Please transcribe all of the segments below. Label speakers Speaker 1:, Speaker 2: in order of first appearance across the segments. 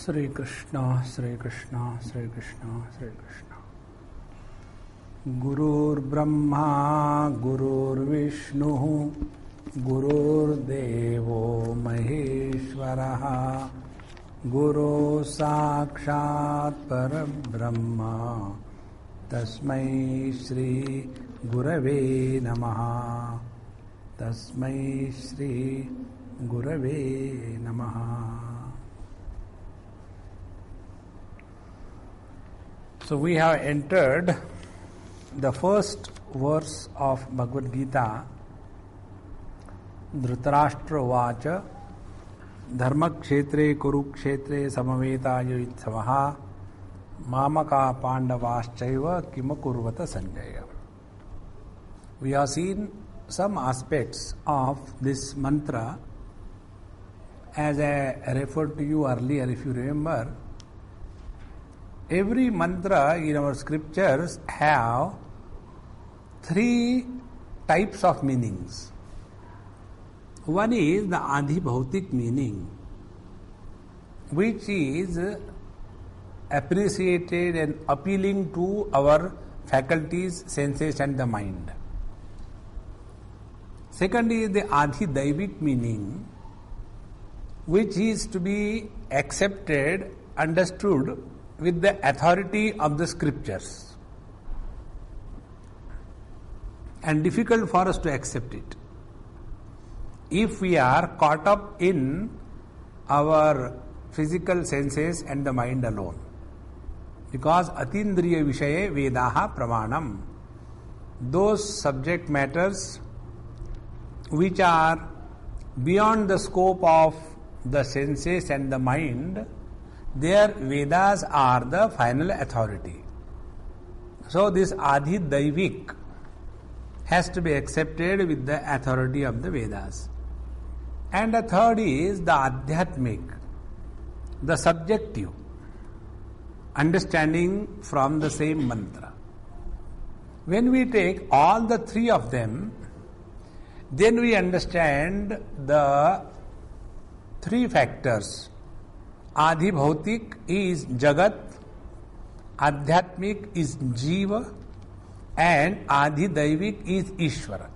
Speaker 1: Sri Krishna, Sri Krishna, Sri Krishna, Sri Krishna. Gurur Brahma, Gurur Vishnu, Gurur Devo Maheshwaraha, Guru Sakshat Parabrahma, Tasmai Shri Gurave Namaha, Tasmai Shri Gurave Namaha. So we have entered the first verse of Bhagavad Gita. Dhritarashtra Vacha Dharma Kshetre Kurukshetre Samavetayo Itsavaha Mamaka Pandavaschaiva Kimakurvata Sanjaya. We have seen some aspects of this mantra. As I referred to you earlier, if you remember, every mantra in our scriptures have three types of meanings. One is the Adhibhautik meaning, which is appreciated and appealing to our faculties, senses and the mind. Second is the Adhidaivik meaning, which is to be accepted, understood with the authority of the scriptures, and difficult for us to accept it if we are caught up in our physical senses and the mind alone. Because atindriya vishaye vedaha pramanam, those subject matters which are beyond the scope of the senses and the mind, their Vedas are the final authority. So this Adhidaivik has to be accepted with the authority of the Vedas. And the third is the Adhyatmik, the subjective understanding from the same mantra. When we take all the three of them, then we understand the three factors. Adhibhautik is Jagat, Adhyatmik is Jiva, and Adhidaivik is Ishvara.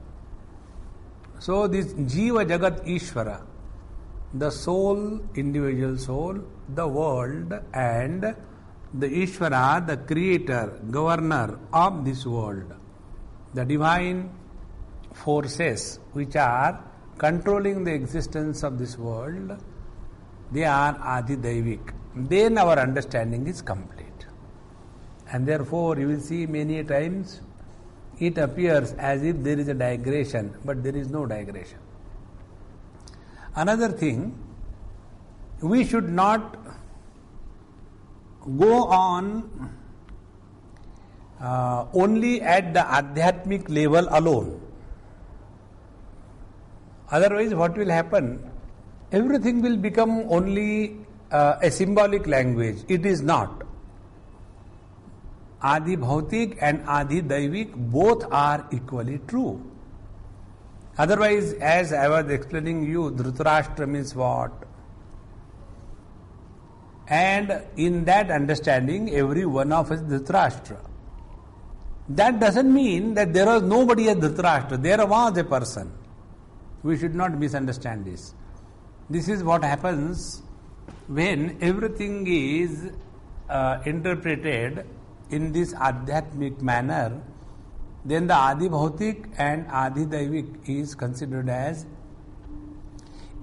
Speaker 1: So this Jiva, Jagat, Ishvara, the soul, individual soul, the world, and the Ishvara, the creator, governor of this world, the divine forces which are controlling the existence of this world, they are Adhidaivik. Then our understanding is complete. And therefore you will see many times it appears as if there is a digression, but there is no digression. Another thing, we should not go on only at the Adhyatmic level alone. Otherwise what will happen? Everything will become only a symbolic language. It is not. Adhibhautik and Adhidaivik both are equally true. Otherwise, as I was explaining you, Dhritarashtra means what? And in that understanding, every one of us is Dhritarashtra. That doesn't mean that there was nobody as Dhritarashtra. There was a person. We should not misunderstand this. This is what happens when everything is interpreted in this Adhyatmic manner. Then the Adhibhautik and Adhidaivik is considered as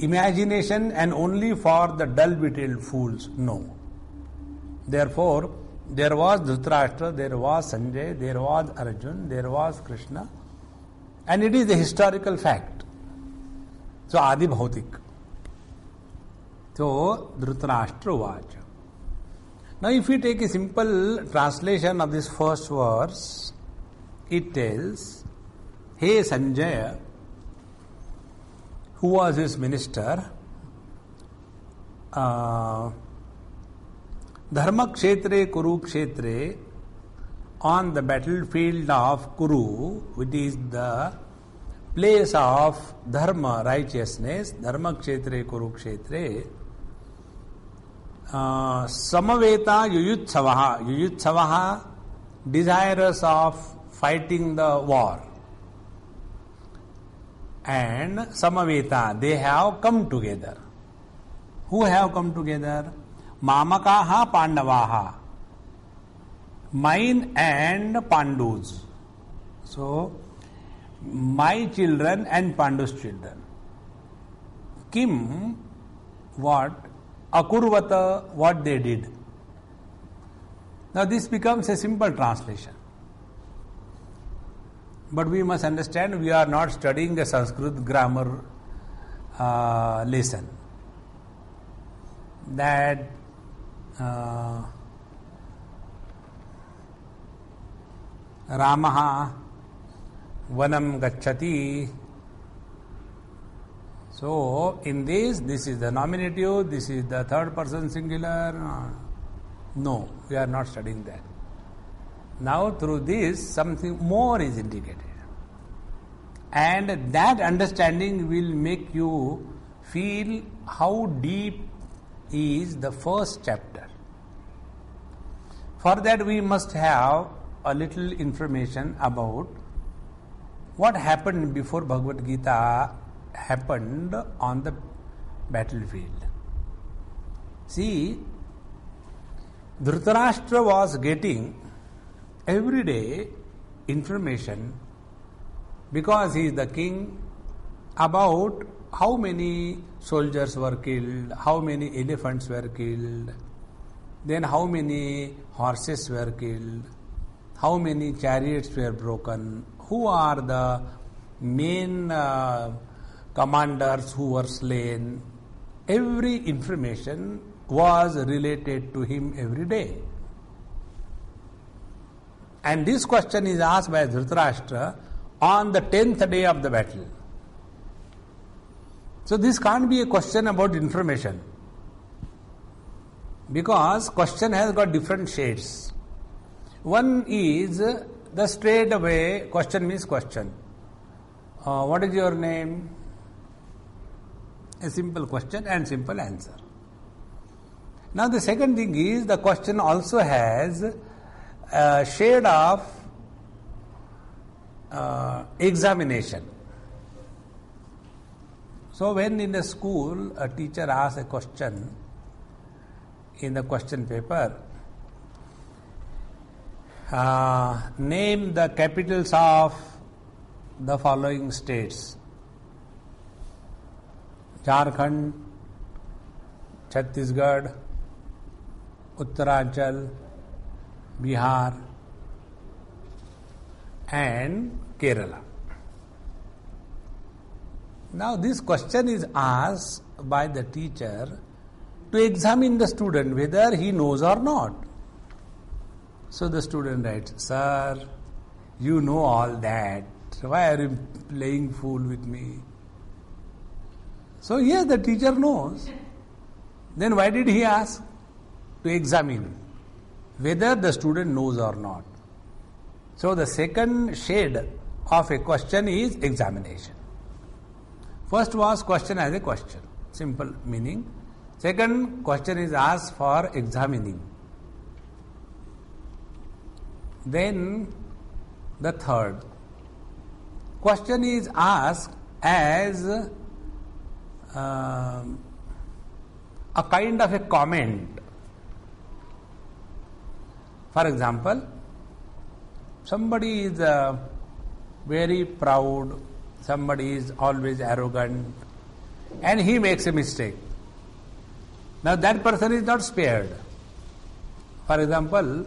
Speaker 1: imagination and only for the dull-witted fools. No. Therefore, there was Dhritarashtra, there was Sanjay, there was Arjun, there was Krishna, and it is a historical fact. So Adhibhautik. So, Dhritarashtra Vacha. Now, if we take a simple translation of this first verse, it tells, Hey Sanjaya, who was his minister, Dharma Kshetre Kurukshetre, on the battlefield of Kuru, which is the place of Dharma, righteousness, Dharma Kshetre Kurukshetre, Samaveta Yuyutsavaha. Yuyutsavaha, desirous of fighting the war. And Samaveta, they have come together. Who have come together? Mamakaha Pandavaha. Mine and Pandus. So, my children and Pandu's children. Kim, what? Akurvata, what they did. Now this becomes a simple translation. But we must understand we are not studying a Sanskrit grammar lesson. That Ramaha Vanam Gacchati. So, in this is the nominative, this is the third person singular. No, we are not studying that. Now, through this, something more is indicated. And that understanding will make you feel how deep is the first chapter. For that, we must have a little information about what happened before Bhagavad Gita happened on the battlefield. See, Dhritarashtra was getting every day information, because he is the king, about how many soldiers were killed, how many elephants were killed, then how many horses were killed, how many chariots were broken, who are the main commanders who were slain. Every information was related to him every day. And this question is asked by Dhritarashtra on the 10th day of the battle. So this can't be a question about information, because question has got different shades. One is the straight away question means question. What is your name? A simple question and simple answer. Now the second thing is the question also has a shade of examination. So when in the school a teacher asks a question in the question paper, name the capitals of the following states: Jharkhand, Chhattisgarh, Uttaranchal, Bihar and Kerala. Now this question is asked by the teacher to examine the student whether he knows or not. So the student writes, "Sir, you know all that. Why are you playing fool with me?" So yes, the teacher knows. Then why did he ask? To examine whether the student knows or not. So the second shade of a question is examination. First was question as a question, simple meaning. Second, question is asked for examining. Then the third, question is asked as a kind of a comment. For example, somebody is very proud, somebody is always arrogant, and he makes a mistake. Now that person is not spared. For example,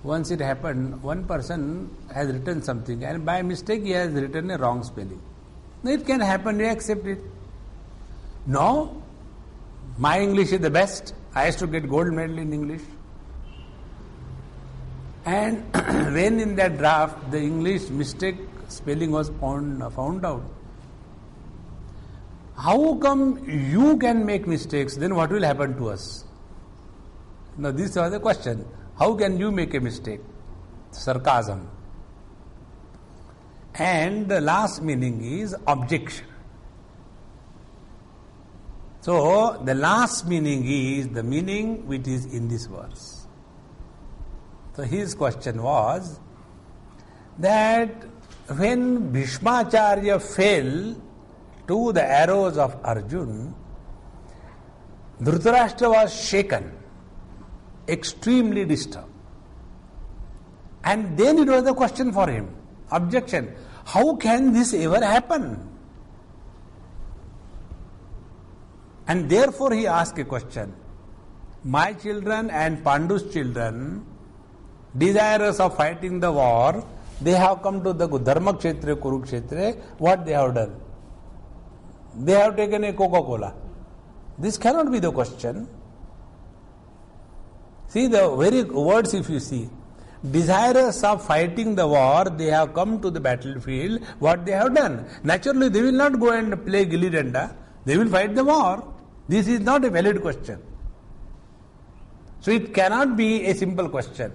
Speaker 1: once it happened, one person has written something and by mistake he has written a wrong spelling. Now it can happen, you accept it. No, my English is the best. I used to get gold medal in English. And when in that draft the English mistake spelling was found out, how come you can make mistakes? Then what will happen to us? Now this was the question. How can you make a mistake? Sarcasm. And the last meaning is objection. So, the last meaning is the meaning which is in this verse. So, his question was that when Bhishmacharya fell to the arrows of Arjun, Dhritarashtra was shaken, extremely disturbed. And then it was a question for him, objection, how can this ever happen? And therefore he asked a question, my children and Pandu's children, desirous of fighting the war, they have come to the Dharma Kshetra, Kurukshetra, what they have done? They have taken a Coca-Cola. This cannot be the question. See the very words if you see. Desirous of fighting the war, they have come to the battlefield, what they have done? Naturally, they will not go and play gilli danda, they will fight the war. This is not a valid question. So it cannot be a simple question.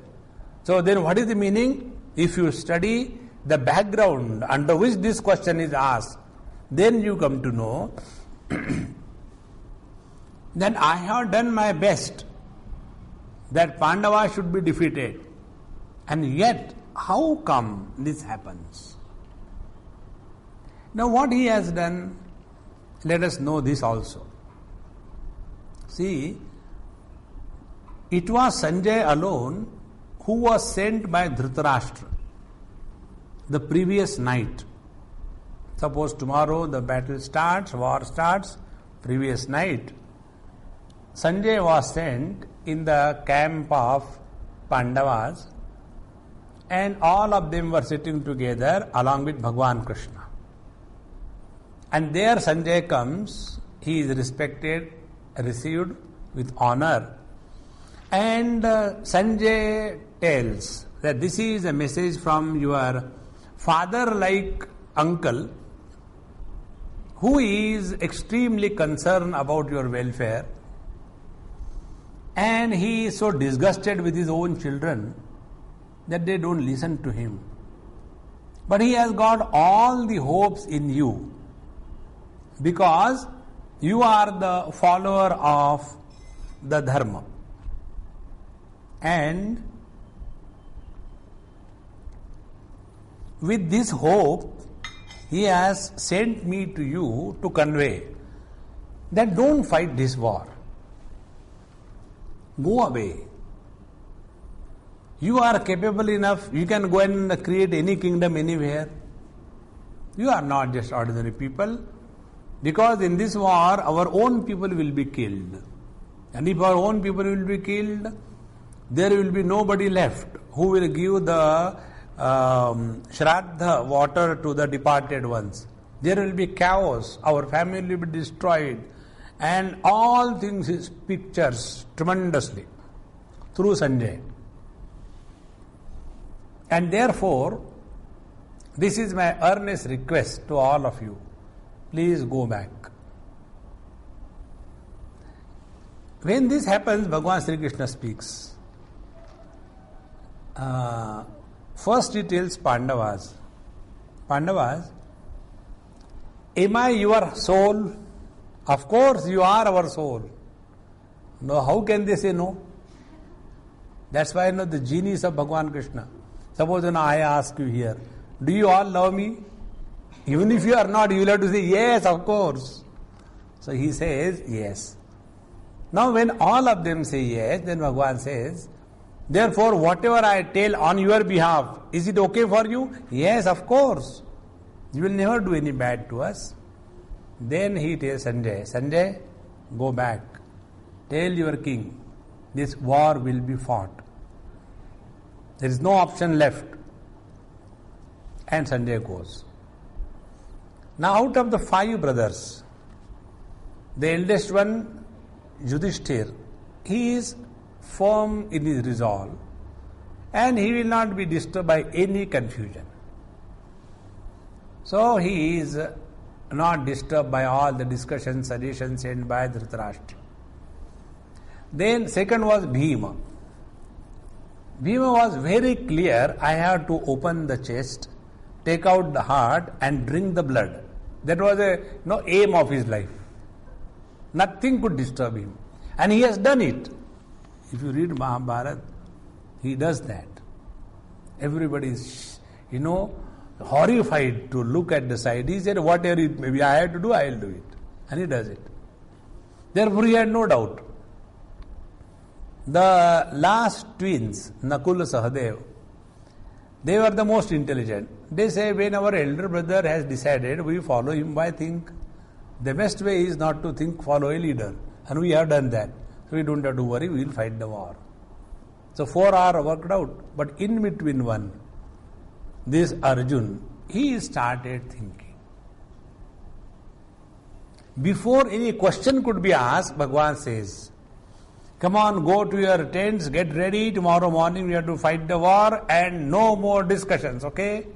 Speaker 1: So then what is the meaning? If you study the background under which this question is asked, then you come to know that I have done my best that Pandava should be defeated. And yet, how come this happens? Now what he has done, let us know this also. See, it was Sanjay alone who was sent by Dhritarashtra the previous night. Suppose tomorrow the battle starts, war starts, previous night. Sanjay was sent in the camp of Pandavas, and all of them were sitting together along with Bhagwan Krishna. And there Sanjay comes, he is respected, received with honor, and Sanjay tells that this is a message from your father-like uncle who is extremely concerned about your welfare, and he is so disgusted with his own children that they don't listen to him. But he has got all the hopes in you because you are the follower of the Dharma. And with this hope, he has sent me to you to convey that don't fight this war. Go away. You are capable enough, you can go and create any kingdom anywhere. You are not just ordinary people, because in this war our own people will be killed. And if our own people will be killed, there will be nobody left who will give the Shraddha water to the departed ones. There will be chaos, our family will be destroyed, and all things is pictures tremendously through Sanjay. And therefore, this is my earnest request to all of you. Please go back. When this happens, Bhagavan Sri Krishna speaks. First he tells Pandavas, Pandavas, am I your soul? Of course you are our soul. No, how can they say no? That's why the genius of Bhagavan Krishna. Suppose I ask you here, do you all love me? Even if you are not, you will have to say, yes, of course. So he says, yes. Now when all of them say yes, then Bhagavan says, therefore whatever I tell on your behalf, is it okay for you? Yes, of course. You will never do any bad to us. Then he tells Sanjay, Sanjay, go back. Tell your king, this war will be fought. There is no option left. And Sanjay goes. Now out of the 5 brothers, the eldest one, Yudhishthir, he is firm in his resolve and he will not be disturbed by any confusion. So he is not disturbed by all the discussions, suggestions sent by Dhritarashtra. Then second was Bhima. Bhima was very clear, I have to open the chest, take out the heart and drink the blood. That was a aim of his life. Nothing could disturb him. And he has done it. If you read Mahabharata, he does that. Everybody is, horrified to look at the side. He said, whatever it may be I have to do, I will do it. And he does it. Therefore, he had no doubt. The last twins, Nakul Sahadev, they were the most intelligent. They say, when our elder brother has decided, we follow him. Why think? The best way is not to think, follow a leader. And we have done that. So we don't have to worry, we will fight the war. So 4 are worked out. But in between one, this Arjun, he started thinking. Before any question could be asked, Bhagavan says, come on, go to your tents, get ready, tomorrow morning we have to fight the war and no more discussions, okay?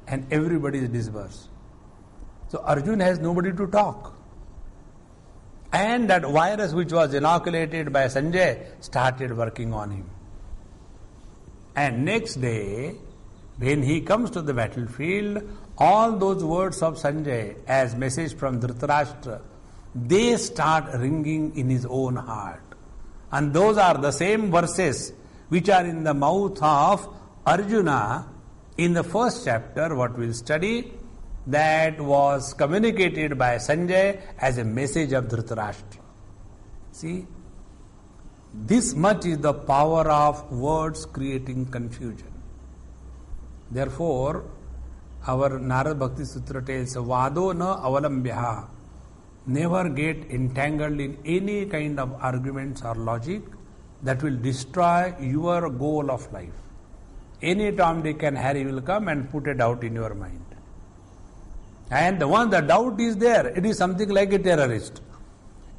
Speaker 1: And everybody is dispersed. So Arjun has nobody to talk. And that virus which was inoculated by Sanjay started working on him. And next day, when he comes to the battlefield, all those words of Sanjay as message from Dhritarashtra, they start ringing in his own heart. And those are the same verses which are in the mouth of Arjuna in the first chapter, what we'll study, that was communicated by Sanjay as a message of Dhritarashtra. See, this much is the power of words creating confusion. Therefore, our Narad Bhakti Sutra tells, Vado na avalambyaha. Never get entangled in any kind of arguments or logic that will destroy your goal of life. Any Tom, Dick and Harry will come and put a doubt in your mind. And once the doubt is there, it is something like a terrorist.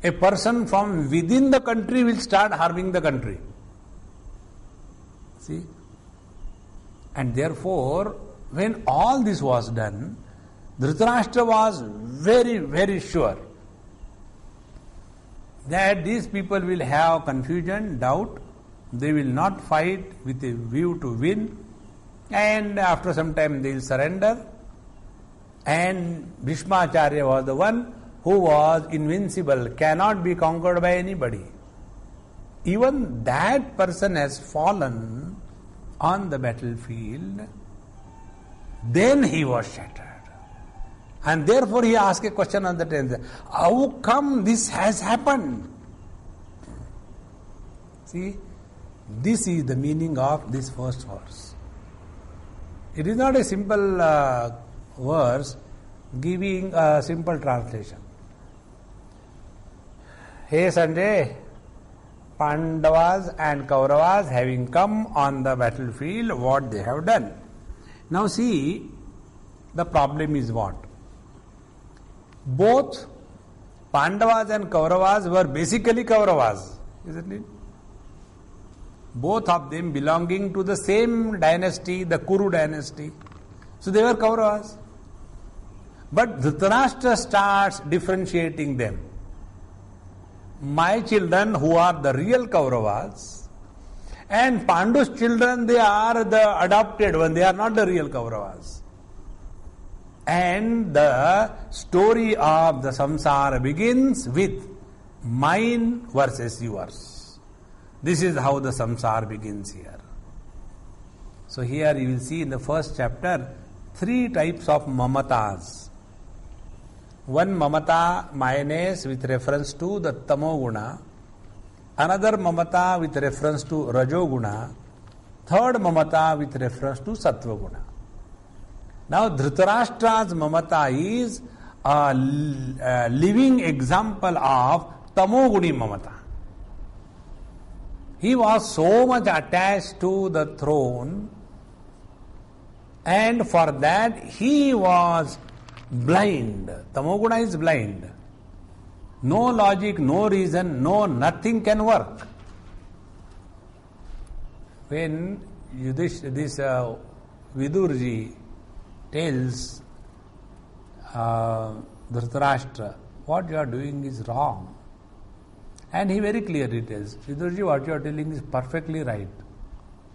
Speaker 1: A person from within the country will start harming the country. See? And therefore, when all this was done, Dhritarashtra was very, very sure that these people will have confusion, doubt, they will not fight with a view to win, and after some time they will surrender. And Bhishmacharya was the one who was invincible, cannot be conquered by anybody. Even that person has fallen on the battlefield, then he was shattered. And therefore he asked a question on the 10th. How come this has happened? See, this is the meaning of this first verse. It is not a simple verse giving a simple translation. Hey Sanjay, Pandavas and Kauravas having come on the battlefield, what they have done. Now see, the problem is what? Both Pandavas and Kauravas were basically Kauravas, isn't it? Both of them belonging to the same dynasty, the Kuru dynasty. So they were Kauravas. But Dhritarashtra starts differentiating them. My children who are the real Kauravas, and Pandu's children, they are the adopted one, they are not the real Kauravas. And the story of the samsara begins with mine versus yours. This is how the samsara begins here. So here you will see in the first chapter 3 types of mamatas. One mamata, mayonnaise, with reference to the tamoguna. Another mamata with reference to rajoguna. Third mamata with reference to sattvaguna. Now Dhritarashtra's mamata is a living example of tamoguni mamata. He was so much attached to the throne, and for that he was blind. Tamoguna is blind. No logic, no reason, no nothing can work. When this Vidurji tells Dhritarashtra, what you are doing is wrong. And he very clearly tells, Vidurji, what you are telling is perfectly right.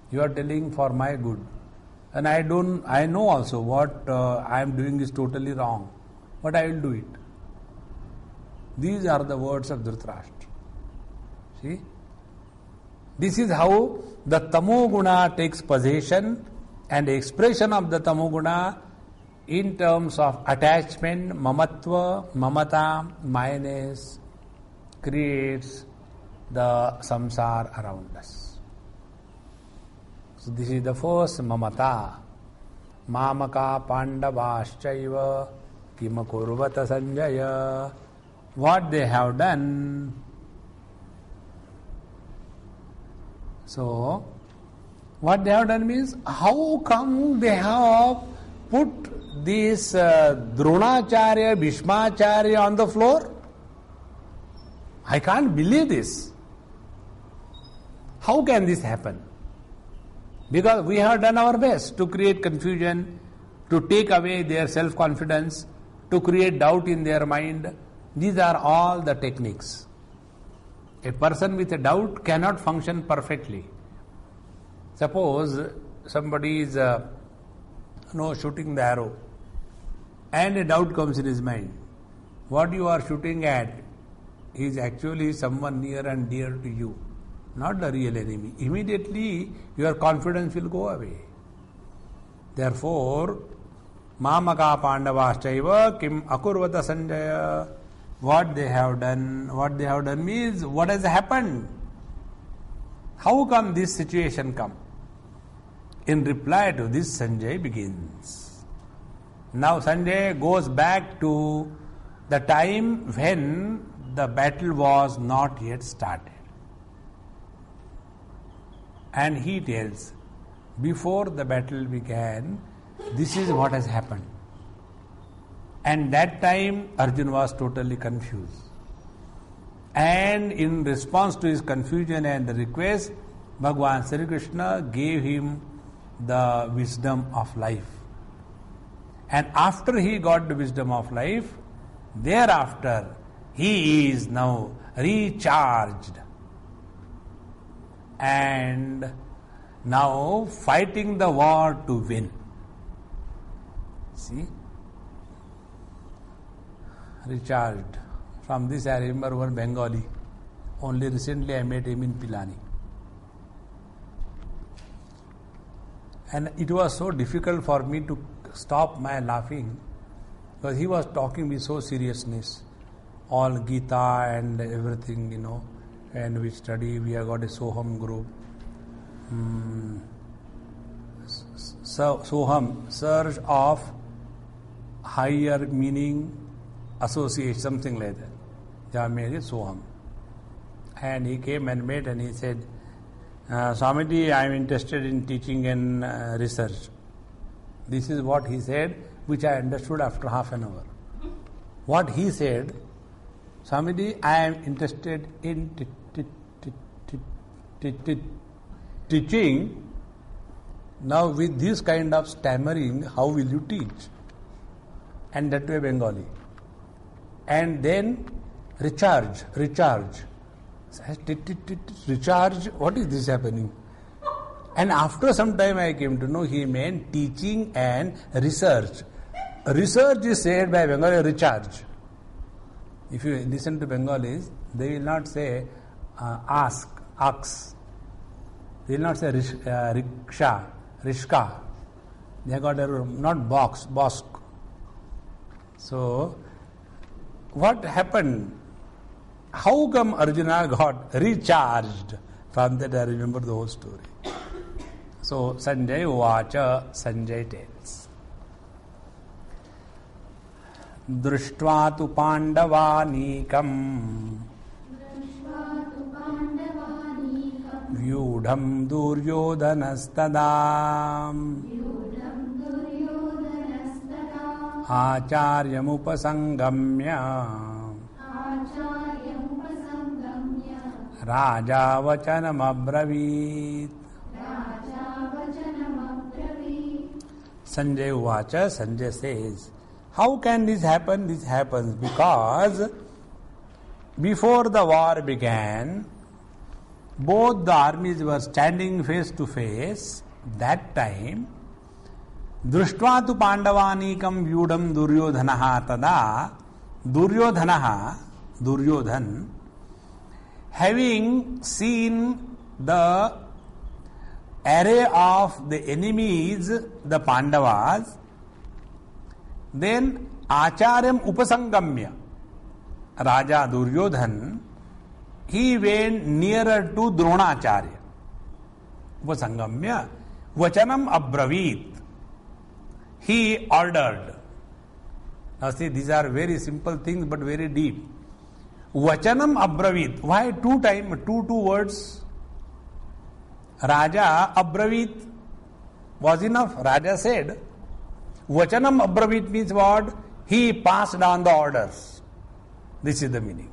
Speaker 1: You are telling for my good. And I know also what I am doing is totally wrong. But I will do it. These are the words of Dhritarashtra. See? This is how the tamoguna takes possession, and the expression of the tamoguna in terms of attachment, mamatva, mamata, minus, creates the samsara around us. So this is the first mamata. Mamaka pandavaschaiva kimakurvata sanjaya. What they have done. So, what they have done means, how come they have put this Dronacharya, Bhishmacharya on the floor? I can't believe this. How can this happen? Because we have done our best to create confusion, to take away their self-confidence, to create doubt in their mind. These are all the techniques. A person with a doubt cannot function perfectly. Suppose somebody is shooting the arrow, and a doubt comes in his mind. What you are shooting at is actually someone near and dear to you, not the real enemy. Immediately your confidence will go away. Therefore, Mamaka Pandavaschaiva Kim Akurvata Sanjaya. What they have done means, what has happened? How come this situation come? In reply to this, Sanjay begins. Now Sanjay goes back to the time when the battle was not yet started. And he tells, before the battle began, this is what has happened. And that time Arjuna was totally confused. And in response to his confusion and the request, Bhagavan Sri Krishna gave him the wisdom of life. And after he got the wisdom of life, thereafter he is now recharged and now fighting the war to win. See? Recharged. From this I remember one Bengali. Only recently I met him in Pilani. And it was so difficult for me to stop my laughing, because he was talking with so seriousness. All Gita and everything, and we study, we have got a Soham group. Soham, search of higher meaning, associate, something like that. Jamir is Soham. And he came and met and he said, Swamiji, I am interested in teaching and research. This is what he said, which I understood after half an hour. What he said, Swamiji, I am interested in teaching. Now with this kind of stammering, how will you teach? And that way Bengali. And then recharge. Recharge, what is this happening? And after some time I came to know he meant teaching and research. Research is said by Bengali, recharge. If you listen to Bengalis, they will not say ask. They will not say riksha, rishka. They have got a not box, bosk. So, what happened? How come Arjuna got recharged? From that I remember the whole story. So, Sanjay Uvacha, Sanjay tells. Drishtva tu Pandavanīkam Vyudham Duryodhanastadam Acharyamupasangamya Raja Vachanam Abravit. Sanjay Uvacha, Sanjay says, how can this happen? This happens because before the war began, both the armies were standing face to face. That time, Drishtva tu Pandavanīkam Vyudham Duryodhanaha tada, Duryodhanaha, Duryodhan, having seen the array of the enemies, the Pandavas, then Acharyam Upasangamya, Raja Duryodhan, he went nearer to Dronacharya. Upasangamya, Vachanam Abravit, he ordered. Now see, these are very simple things but very deep. Vachanam Abravit, why two words? Raja Abravit was enough. Raja said. Vachanam Abravit means what? He passed on the orders. This is the meaning.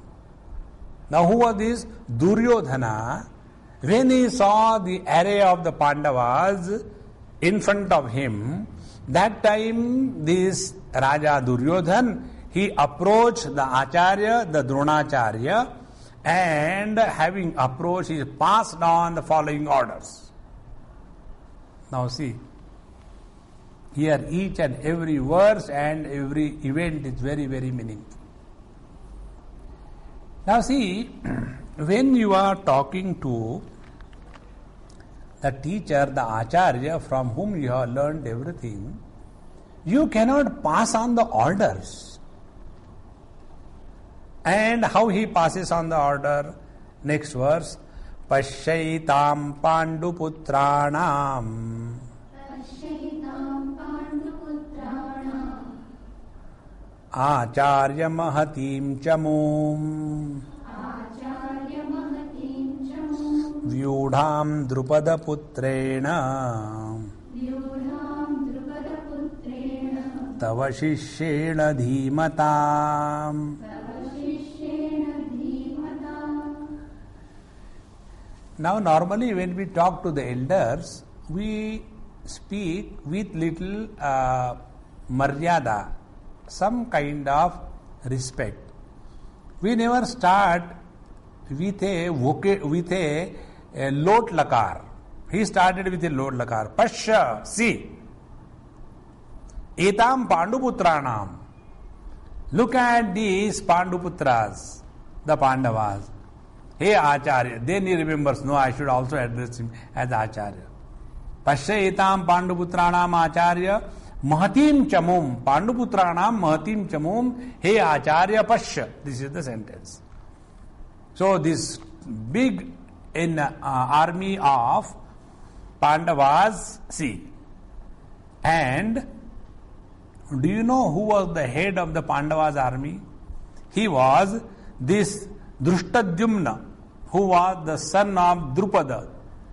Speaker 1: Now who was this? Duryodhana. When he saw the array of the Pandavas in front of him, that time this Raja Duryodhan, he approached the Acharya, the Dronacharya, and having approached, he passed on the following orders. Now see, here each and every verse and every event is very, very meaningful. Now see, when you are talking to the teacher, the Acharya, from whom you have learned everything, you cannot pass on the orders. And how he passes on the order? Next verse, Pashyaitam Panduputranam Acharya Mahatim Chamum Vyudham Drupada Putrena Tava Shishyena Dhimatam. Now normally when we talk to the elders, we speak with little maryada, some kind of respect. We never start with a lot lakar. He started with a lot lakar. Bhashya, see. Etam Panduputranam. Look at these Panduputras, the Pandavas. Hey Acharya. Then he remembers, no, I should also address him as Acharya. Bhashya etam Panduputranam Acharya Mahatim Chamum. Panduputranam Mahatim Chamum. Hey Acharya Bhashya. This is the sentence. So this big army of Pandavas, see. And do you know who was the head of the Pandavas army? He was this Drishtadyumna, who was the son of Drupada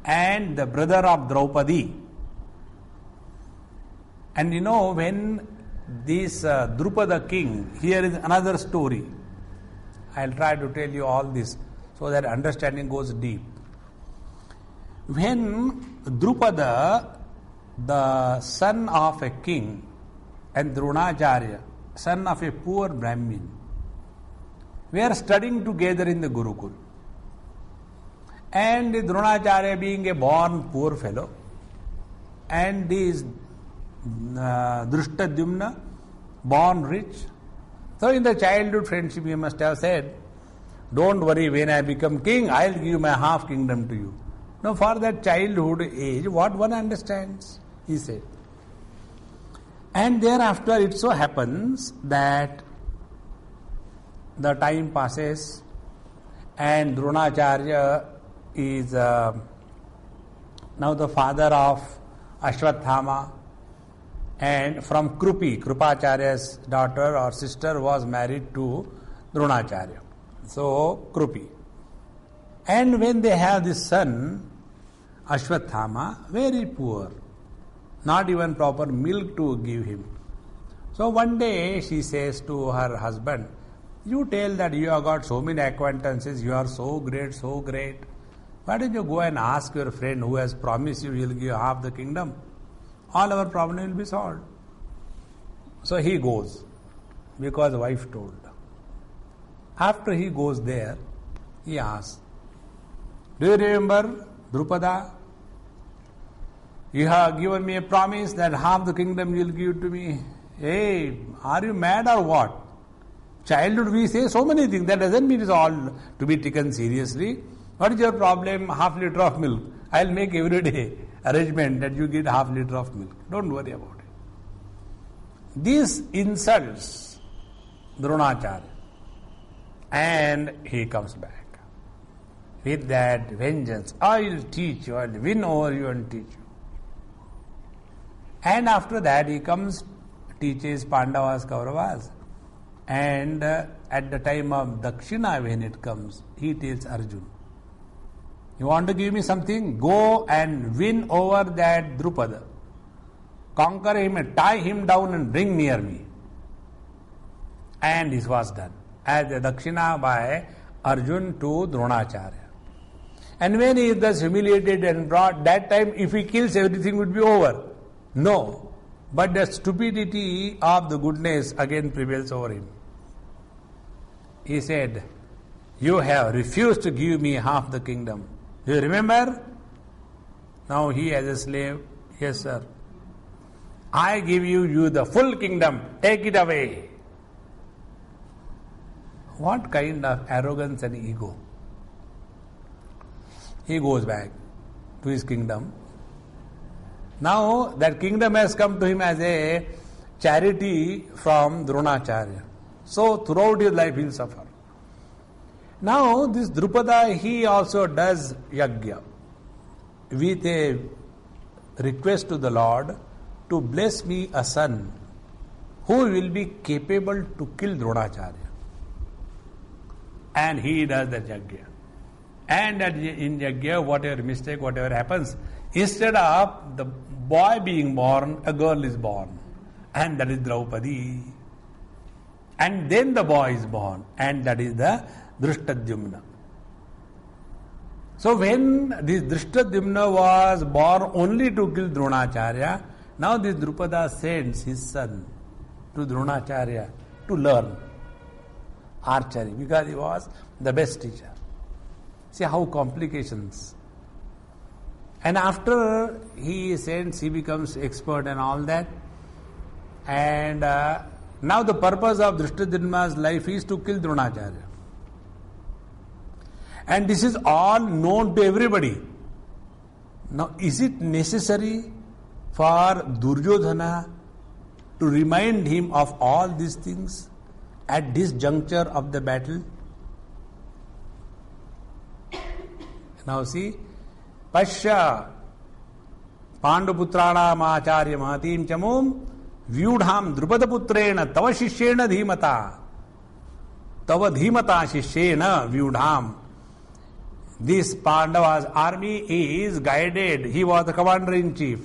Speaker 1: and the brother of Draupadi. And you know, when this Drupada king, here is another story. I'll try to tell you all this so that understanding goes deep. When Drupada, the son of a king, and Dronacharya, son of a poor Brahmin, we are studying together in the Gurukul. And Dronacharya being a born poor fellow, and this Drishtadyumna, born rich. So in the childhood friendship he must have said, don't worry, when I become king, I'll give my half kingdom to you. Now for that childhood age, what one understands, he said. And thereafter it so happens that the time passes and Dronacharya is now the father of Ashwathama, and from Krupacharya's daughter or sister was married to Dronacharya. So Krupi. And when they have this son, Ashwathama, very poor, not even proper milk to give him. So one day she says to her husband, you tell that you have got so many acquaintances, you are so great, so great. Why don't you go and ask your friend who has promised you he will give half the kingdom? All our problem will be solved. So he goes, because wife told. After he goes there, he asks, do you remember Drupada? You have given me a promise that half the kingdom you will give to me. Hey, are you mad or what? Childhood we say so many things. That doesn't mean it's all to be taken seriously. What is your problem? Half liter of milk. I'll make every day arrangement that you get half liter of milk. Don't worry about it. This insults Dronacharya. And he comes back with that vengeance. I will teach you, I will win over you and teach you. And after that he comes, teaches Pandavas, Kauravas. And at the time of Dakshina, when it comes, he tells Arjuna, you want to give me something? Go and win over that Drupada. Conquer him and tie him down and bring near me. And this was done as a Dakshina by Arjuna to Dronacharya. And when he is thus humiliated and brought, that time if he kills, everything would be over. No. But the stupidity of the goodness again prevails over him. He said, you have refused to give me half the kingdom. Do you remember? Now he as a slave, yes sir. I give you the full kingdom, take it away. What kind of arrogance and ego? He goes back to his kingdom. Now that kingdom has come to him as a charity from Dronacharya. So throughout his life he will suffer. Now this Drupada, he also does yajna with a request to the Lord to bless me a son who will be capable to kill Dronacharya. And he does the yajna. And in yajna, whatever mistake, whatever happens, instead of the boy being born, a girl is born. And that is Draupadi. And then the boy is born. And that is the Drishtadyumna. So when this Drishtadyumna was born only to kill Dronacharya, now this Drupada sends his son to Dronacharya to learn archery because he was the best teacher. See how complications. And after he sends, he becomes expert and all that. And now the purpose of Drishtadyumna's life is to kill Dronacharya. And this is all known to everybody. Now is it necessary for Duryodhana to remind him of all these things at this juncture of the battle? Now see, Bhashya Panduputranam Acharya Mahatim Chamum Vyudham Drupadaputrena Tava Shishyena Dhimata Tava Dhimata Shishyena Vyudham. This Pandava's army is guided. He was the commander-in-chief.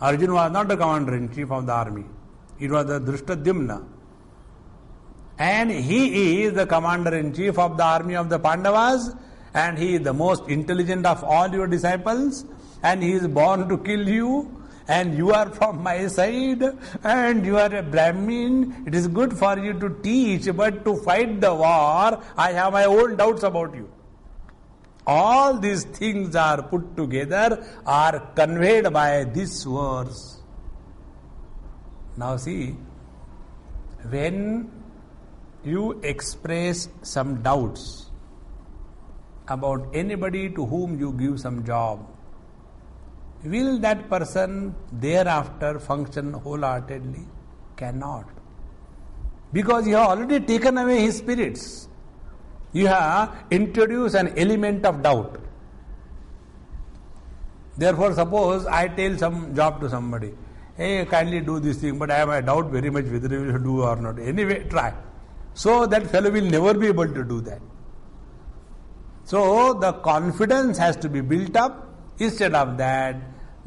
Speaker 1: Arjuna was not the commander-in-chief of the army. It was the Drishtadyumna. And he is the commander-in-chief of the army of the Pandavas, and he is the most intelligent of all your disciples, and he is born to kill you, and you are from my side, and you are a Brahmin. It is good for you to teach, but to fight the war, I have my own doubts about you. All these things are put together, are conveyed by this verse. Now see, when you express some doubts about anybody to whom you give some job, will that person thereafter function wholeheartedly? Cannot. Because you have already taken away his spirits. You have introduced an element of doubt. Therefore, suppose I tell some job to somebody, hey, kindly do this thing, but I have a doubt very much whether you will do or not. Anyway, try. So that fellow will never be able to do that. So the confidence has to be built up. Instead of that,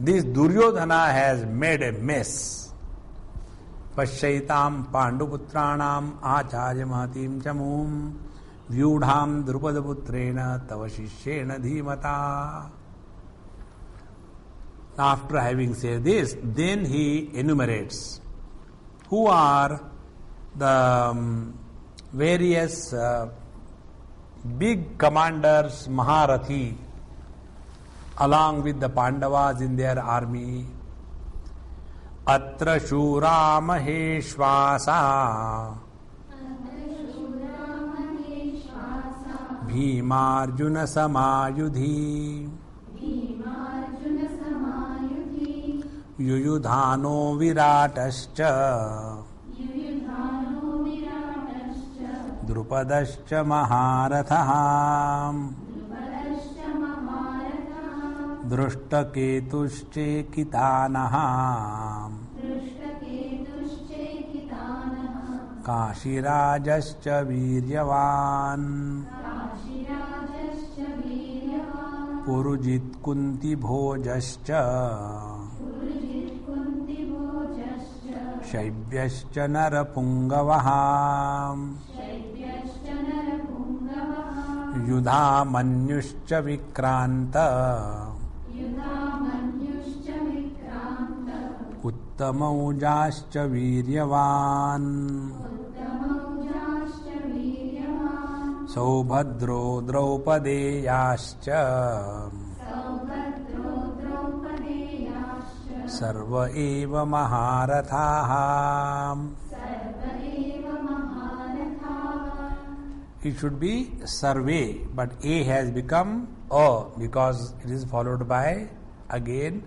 Speaker 1: this Duryodhana has made a mess. Pashyaitam Panduputranam Acharya Mahatim Chamum Vyudham Drupadaputrena Tava Shishyena Dhimata. After having said this, then he enumerates who are the various big commanders, Maharathi, along with the Pandavas in their army. Atra Shura Maheshwasa Bhimarjun समायुधि युयुधानो विराटश्च द्रुपदश्च महारथः दृष्टकेतुश्चेकितानः काशीराजश्च वीर्यवान् पुरुजित्कुन्तिभोजश्च शैब्यश्च नरपुङ्गवः युधामन्युश्च विक्रान्त उत्तमौजाश्च वीर्यवान् सौभद्रो द्रौपदेयाश्च सर्व एव महारथाः. It should be survey, but A has become A because it is followed by again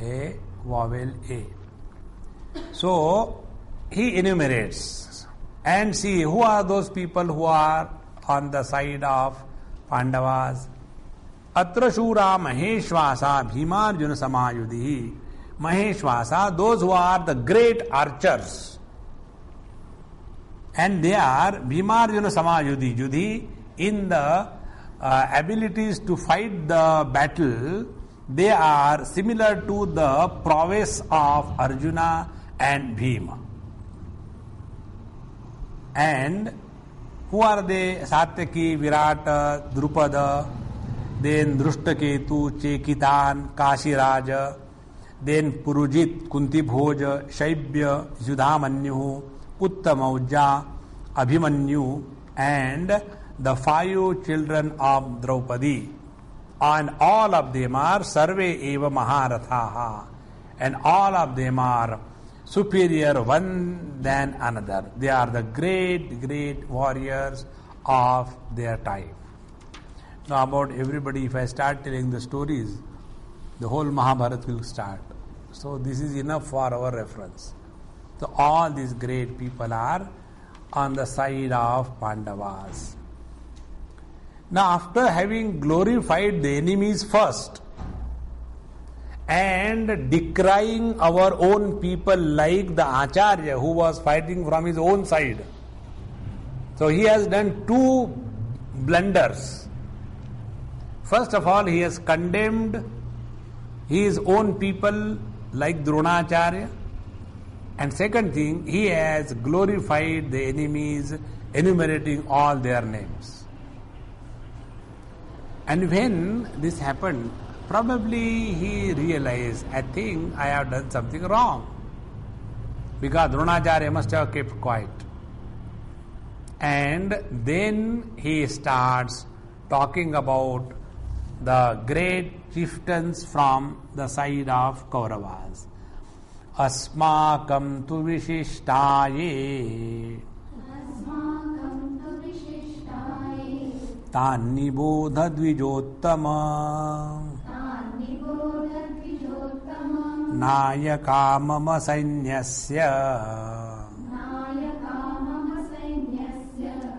Speaker 1: a vowel A. So he enumerates and see who are those people who are on the side of Pandavas. Atra Shura Maheshwasa Bhimarjuna Samayudhi. Maheshwasa, those who are the great archers. And they are Bhimarjuna Samayudhi. Yudhi, in the abilities to fight the battle, they are similar to the prowess of Arjuna and Bhima. And who are they? Satyaki, Virata, Drupada, then Drushtaketu, Chekitan, Kashiraja, then Purujit, Kuntibhoja, Shaibya, Yudhamanyu, Uttamauja, Abhimanyu, and the 5 children of Draupadi. And all of them are Sarve Eva Maharathaha. And all of them are superior one than another. They are the great, great warriors of their time. Now about everybody, if I start telling the stories, the whole Mahabharata will start. So this is enough for our reference. So all these great people are on the side of Pandavas. Now after having glorified the enemies first and decrying our own people like the Acharya who was fighting from his own side. So he has done 2 blunders. First of all, he has condemned his own people like Dronacharya. And second thing, he has glorified the enemies, enumerating all their names. And when this happened, probably he realized, I think I have done something wrong. Because Dronacharya must have kept quiet. And then he starts talking about the great chieftains from the side of Kauravas. Asmakam tu vishishtaye Tanni bodha dvijottama Nayakamama sainyasya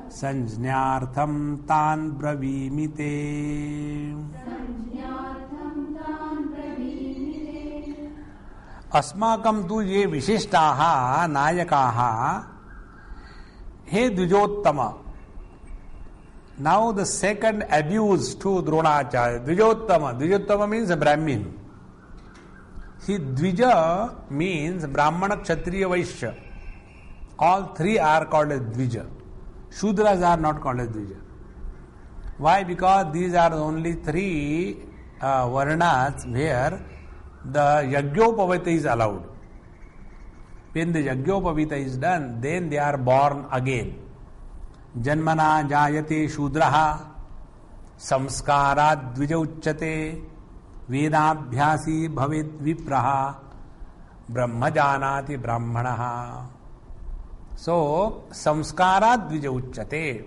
Speaker 1: Sanjnartham tan bravimite. अस्माकं तु ये विशिष्टाः नायकाः हे द्विजोत्तम. Now the second abuse to Dronacharya, Dvijottama. Dvijottama means a Brahmin. See, Dvija means Brahmana, Kshatriya, Vaishya. All 3 are called as Dvija. Shudras are not called as Dvija. Why? Because these are only 3 varnas where the Yagyopavita is allowed. When the Yagyopavita is done, then they are born again. Janmana jayate Shudraha Samskarat Dvija uchyate Vedabhyasi bhavet vipraha Brahma janati brahmanaha. So, Samskarat Dvija uchyate.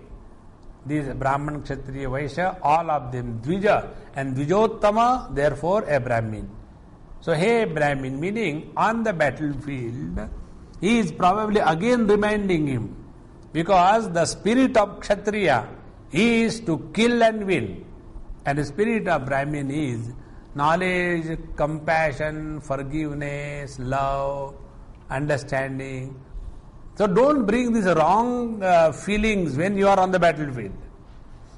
Speaker 1: These Brahman, Kshatriya, Vaishya, all of them Dvija, and Dvijottama, therefore a Brahmin. So, hey Brahmin, meaning on the battlefield, he is probably again reminding him, because the spirit of Kshatriya is to kill and win, and the spirit of Brahmin is knowledge, compassion, forgiveness, love, understanding. So don't bring these wrong feelings when you are on the battlefield.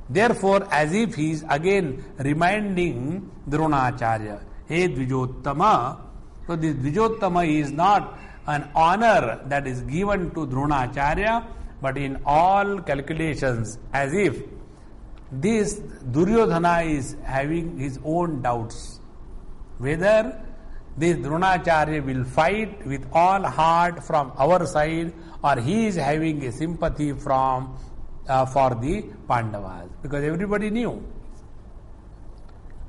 Speaker 1: Therefore, as if he is again reminding Dronacharya, hey Dvijottama. So this Dvijottama is not an honor that is given to Dronacharya, but in all calculations, as if this Duryodhana is having his own doubts whether this Dronacharya will fight with all heart from our side, or he is having a sympathy from for the Pandavas, because everybody knew,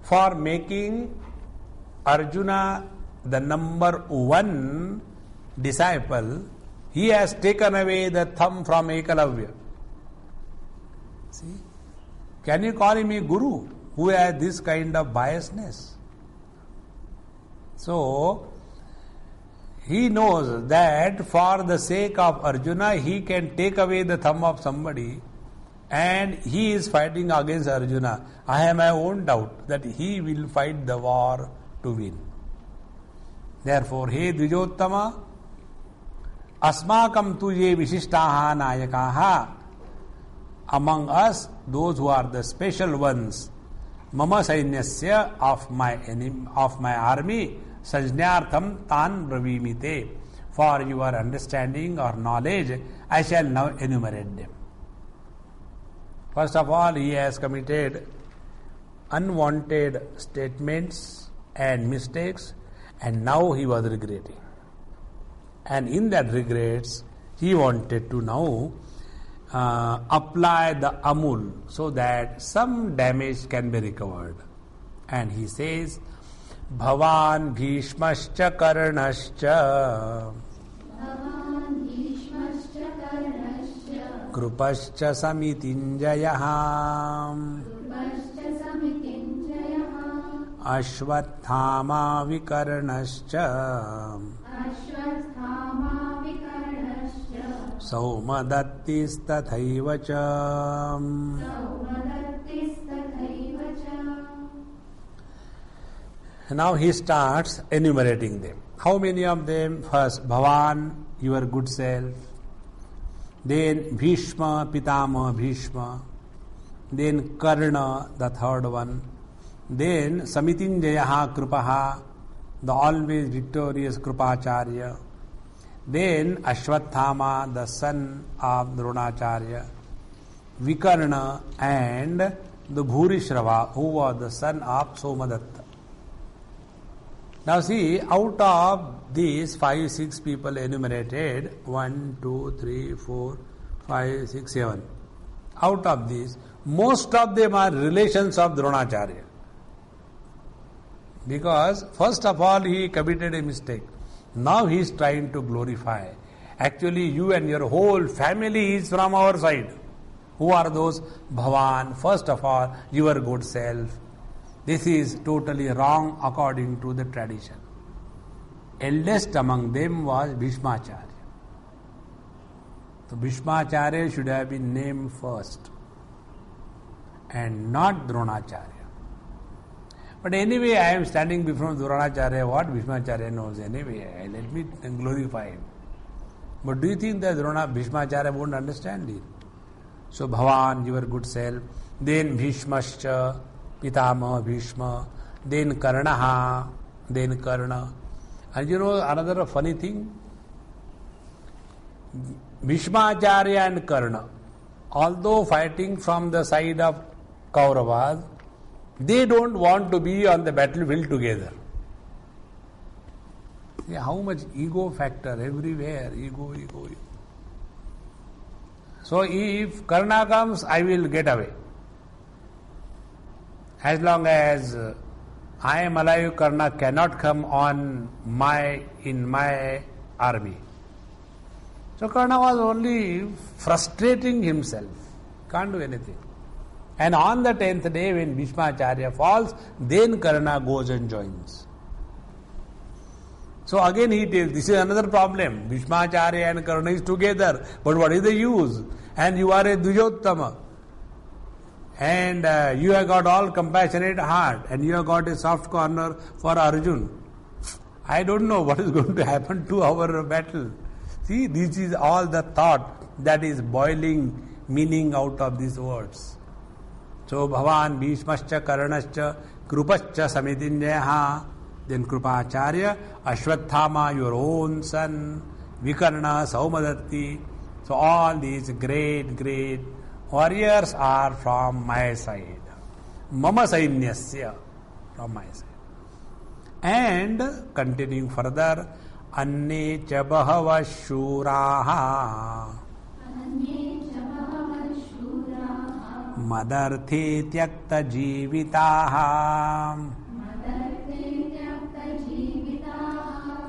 Speaker 1: for making Arjuna the number one disciple, he has taken away the thumb from Ekalavya. See, can you call him a guru who has this kind of biasness? So, he knows that for the sake of Arjuna, he can take away the thumb of somebody, and he is fighting against Arjuna. I have my own doubt that he will fight the war to win. Therefore, hey Dvijottama, asmakam tu ye vishishtaha nayakaha, among us, those who are the special ones, mama sainyasya, of my army, sajnartham tan bravimite, for your understanding or knowledge, I shall now enumerate them. First of all, he has committed unwanted statements and mistakes, and now he was regretting. And in that regrets, he wanted to now apply the amul so that some damage can be recovered. And he says, Bhavan Bhishmascha Karnascha Krupascha Samitinjayaham Ashwathama Vikarnascha Saumadattis tathaivacha. Now he starts enumerating them. How many of them? First, Bhavan, your good self. Then Bhishma, Pitama, Bhishma. Then Karna, the third one. Then Samitinjayaha, Krupaha, the always victorious Krupacharya. Then Ashwathama, the son of Dronacharya. Vikarna, and the Bhurishrava, who was the son of Somadatta. Now see, out of these 5-6 people enumerated, 1, 2, 3, 4, 5, 6, 7. Out of these, most of them are relations of Dronacharya. Because first of all, he committed a mistake. Now he is trying to glorify. Actually, you and your whole family is from our side. Who are those? Bhavan, first of all, your good self. This is totally wrong according to the tradition. Eldest among them was Bhishmacharya. So Bhishmacharya should have been named first and not Dronacharya. But anyway, I am standing before Dronacharya. What Bhishmacharya knows anyway? Let me glorify him. But do you think that Bhishmacharya won't understand it? So Bhavan, your good self. Then Bhishmascha, Pitama, Bhishma. Then Karnaha, then Karna. And you know another funny thing? Bhishmacharya and Karna, although fighting from the side of Kauravas, they don't want to be on the battlefield together. See how much ego factor everywhere, ego. So if Karna comes, I will get away. As long as I am alive, Karna cannot come in my army. So Karna was only frustrating himself. Can't do anything. And on the 10th day, when Bhishmacharya falls, then Karna goes and joins. So again he tells, this is another problem. Bhishmacharya and Karna is together, but what is the use? And you are a Dujottama. And you have got all compassionate heart, and you have got a soft corner for Arjun. I don't know what is going to happen to our battle. See, this is all the thought that is boiling meaning out of these words. So, Bhavan, Bhishmascha, Karnascha, Krupascha, Samitinjaha, then Krupacharya, Ashwathama, your own son, Vikarna, Saumadatti. So, all these great, great warriors are from my side. Mama Sainyasya, from my side. And continuing further, Anne cha bahava shuraha Madarthe tyakta jivitaha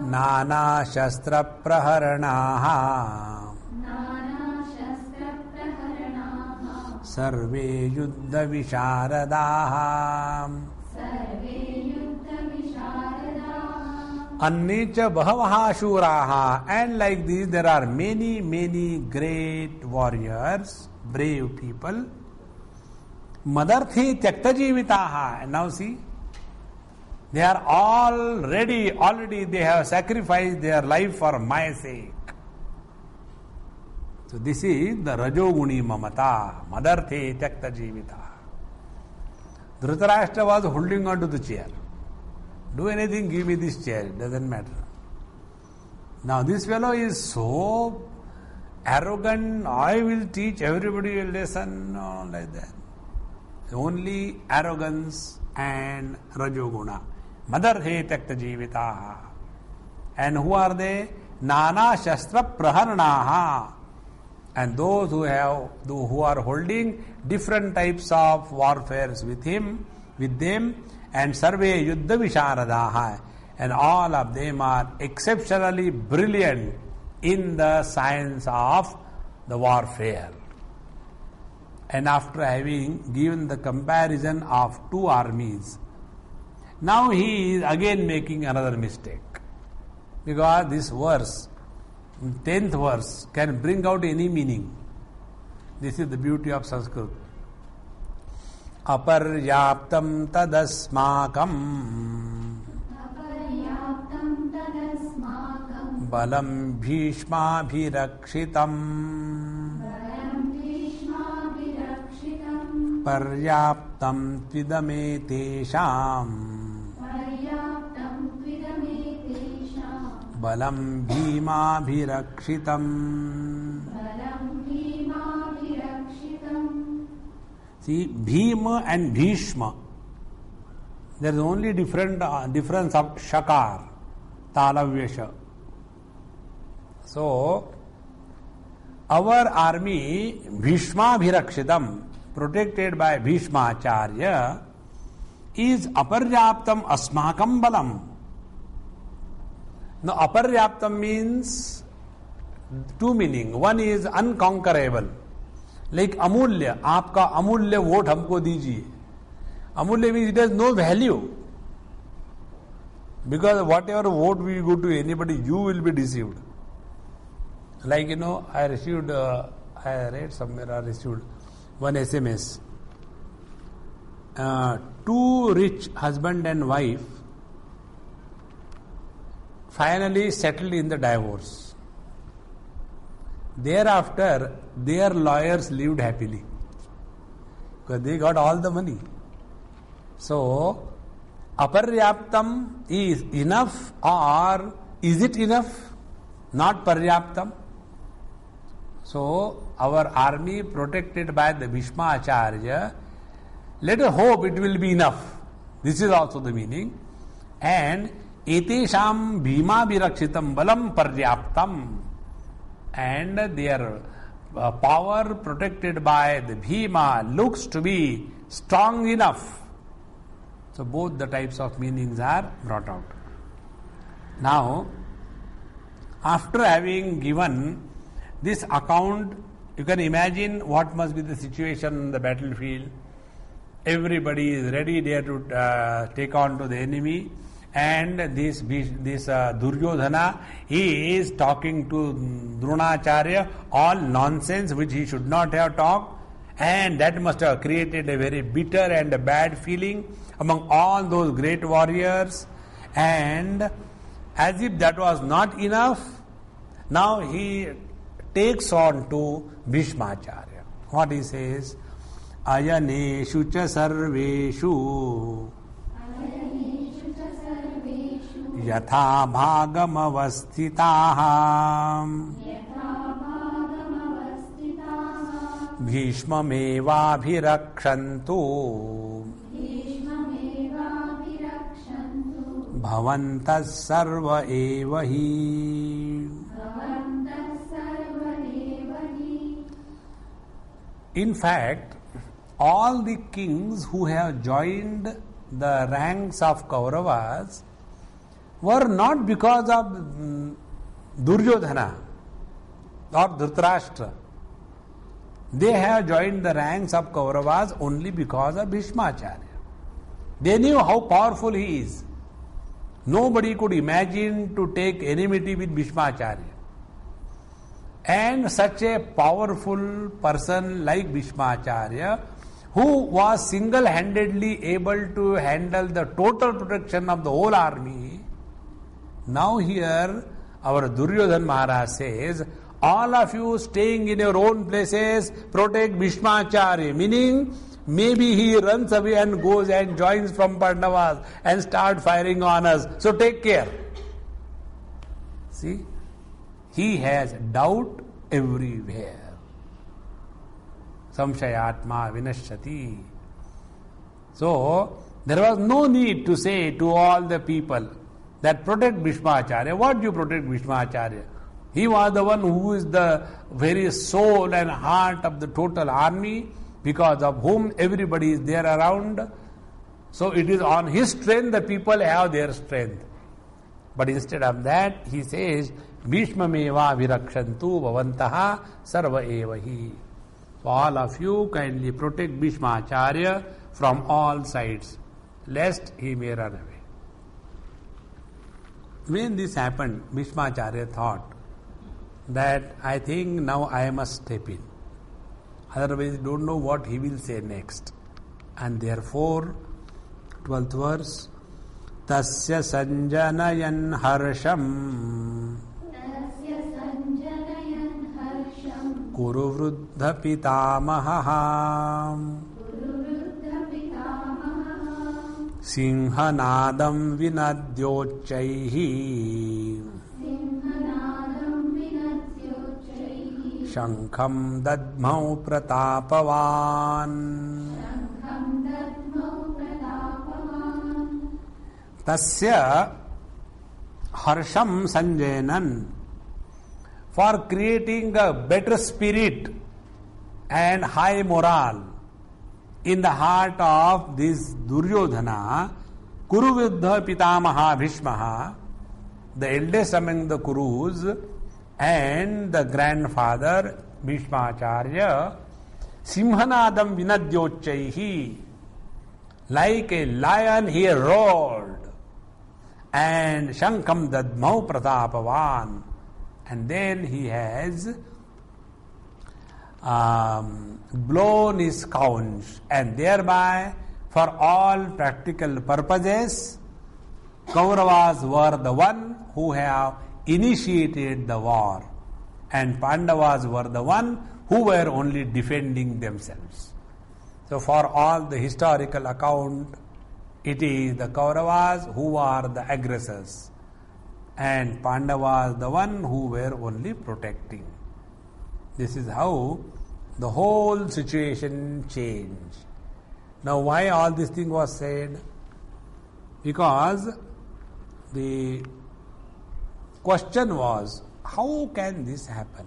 Speaker 1: Nana shastra praharanaha Sarve yuddha visharadaha Annecha bahavaha shuraha. And like this there are many, many great warriors, brave people. Madarthe tyakta jivitaha. And now see, they are already they have sacrificed their life for my sake. So this is the Rajoguni Mamata. Madarthe tyakta jivitaha. Dhritarashtra was holding on to the chair. Do anything, give me this chair, it doesn't matter. Now this fellow is so arrogant, I will teach everybody a lesson, no, like that. Only arrogance and Rajoguna. Madarhe tyakta jivitaha. And who are they? Nana shastra praharanaha. And those who are holding different types of warfares with them, and Sarve Yuddha Visharadaha, and all of them are exceptionally brilliant in the science of the warfare. And after having given the comparison of two armies, now he is again making another mistake. Because this verse, 10th verse, can bring out any meaning. This is the beauty of Sanskrit. Aparyaptam tadasmakam balam bhishma bhirakshitam paryaptam tvidame tesham balam bhima bhirakshitam. See, Bhima and Bhishma, there is only difference of Shakar, Talavyasha. So, our army, Bhishma Bhirakshitam, protected by Bhishmacharya, is Aparyaptam Asmakam Balam. Now, Aparyaptam means two meaning. One is unconquerable. Like amulya, आपका अमूल्य vote हमको दीजिए. Amulya means it has no value. Because whatever vote we go to anybody, you will be deceived. Like, I read somewhere, I received one SMS. Two rich husband and wife finally settled in the divorce. Thereafter, their lawyers lived happily because they got all the money. So, aparyaptam is enough, or is it enough? Not paryaptam. So, our army protected by the Bhishmacharya, let us hope it will be enough. This is also the meaning. And etesham bhima virakshitam balam paryaptam. And their power protected by the Bhima looks to be strong enough. So both the types of meanings are brought out. Now, after having given this account, you can imagine what must be the situation in the battlefield. everybody is ready there to take on to the enemy. And this Duryodhana, he is talking to Dronacharya all nonsense which he should not have talked, and that must have created a very bitter and a bad feeling among all those great warriors. And as if that was not enough, now he takes on to Bhishmacharya. What he says? Ayaneshu cha sarveshu yatha bhagam avastitaham bhishmamevabhirakshantu bhavantas sarva evahi. In fact, all the kings who have joined the ranks of Kauravas were not because of Duryodhana or Dhritarashtra. They have joined the ranks of Kauravas only because of Bhishmacharya. They knew how powerful he is. Nobody could imagine to take enmity with Bhishmacharya. And such a powerful person like Bhishmacharya, who was single-handedly able to handle the total protection of the whole army, now here our Duryodhan Maharaj says, all of you staying in your own places, protect Bhishmacharya, meaning maybe he runs away and goes and joins from Pandavas and start firing on us. So take care. See, he has doubt everywhere. Samshayatma vinashyati. So there was no need to say to all the people that protect Bhishmacharya. What do you protect Bhishmacharya? He was the one who is the very soul and heart of the total army, because of whom everybody is there around. So it is on his strength the people have their strength. But instead of that, he says, Bhishmameva virakshantu bhavantaha sarva evahi. So all of you kindly protect Bhishmacharya from all sides, lest he may run away. When this happened, Bhishmacharya thought that I think now I must step in. Otherwise, don't know what he will say next. And therefore, 12th verse, Tasya sanjanayan harsham Kuru vruddha pitamaham Sinhanadam vinadyochaihi Shankham dadmau pratapavan. Tasya harsham sanjayanan, for creating a better spirit and high morale in the heart of this Duryodhana, Kuruviddha Pitamaha Bhishmaha, the eldest among the Kurus, and the grandfather Bhishmacharya, Simhanadam vinadyochaihi, like a lion he roared, and Shankam dadmau pratapavan, and then he has blown his conch, and thereby, for all practical purposes, Kauravas were the one who have initiated the war, and Pandavas were the one who were only defending themselves. So for all the historical account, it is the Kauravas who are the aggressors, and Pandavas the one who were only protecting. This is how the whole situation changed. Now why all this thing was said? Because the question was, how can this happen?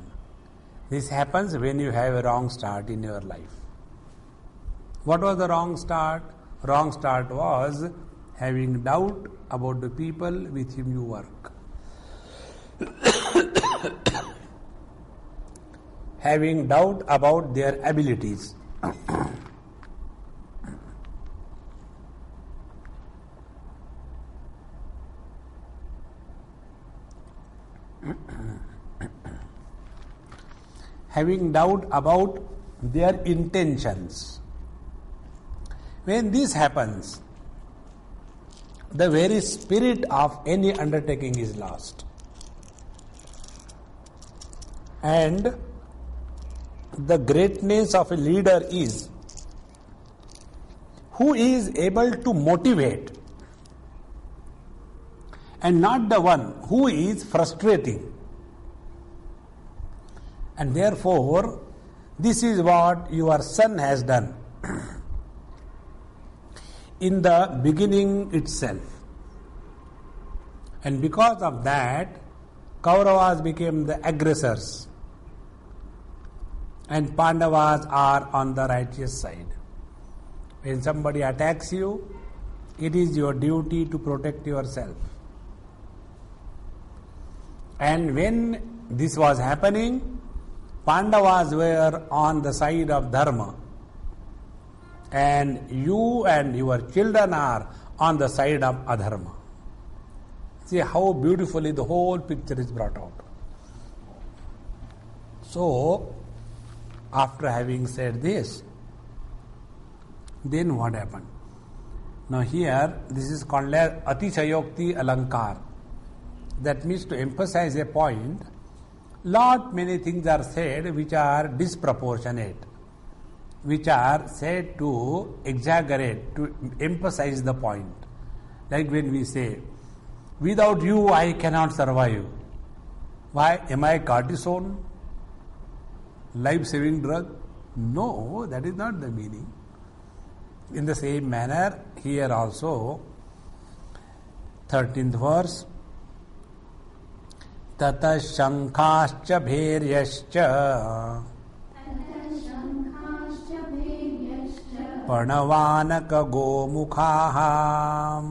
Speaker 1: This happens when you have a wrong start in your life. What was the wrong start? Wrong start was having doubt about the people with whom you work. Having doubt about their abilities. having doubt about their intentions. When this happens, the very spirit of any undertaking is lost. And the greatness of a leader is who is able to motivate and not the one who is frustrating. And therefore, this is what your son has done in the beginning itself. And because of that, Kauravas became the aggressors and Pandavas are on the righteous side. When somebody attacks you, it is your duty to protect yourself. And when this was happening, Pandavas were on the side of Dharma, and you and your children are on the side of Adharma. See how beautifully the whole picture is brought out. So, after having said this, then what happened? Now here, this is called as Atichayokti Alankar. That means to emphasize a point, lot many things are said which are disproportionate, which are said to exaggerate, to emphasize the point. Like when we say, without you I cannot survive. Why? Am I cortisone? Life-saving drug? No, that is not the meaning. In the same manner, here also, 13th verse, Tata Shankascha Bheryascha Panavanaka Gomukhaha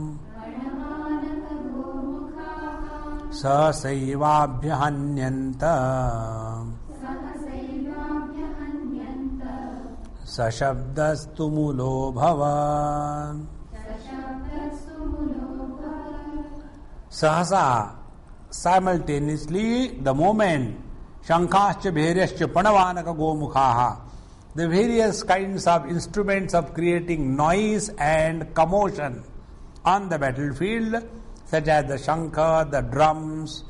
Speaker 1: Sasaivabhyahanyanta Sashabdastu Mulo Bhava Sahasa. Simultaneously, the moment Shankascha Bheryascha Panavanaka Gomukhaha, the various kinds of instruments of creating noise and commotion on the battlefield, such as the Shankar, the drums,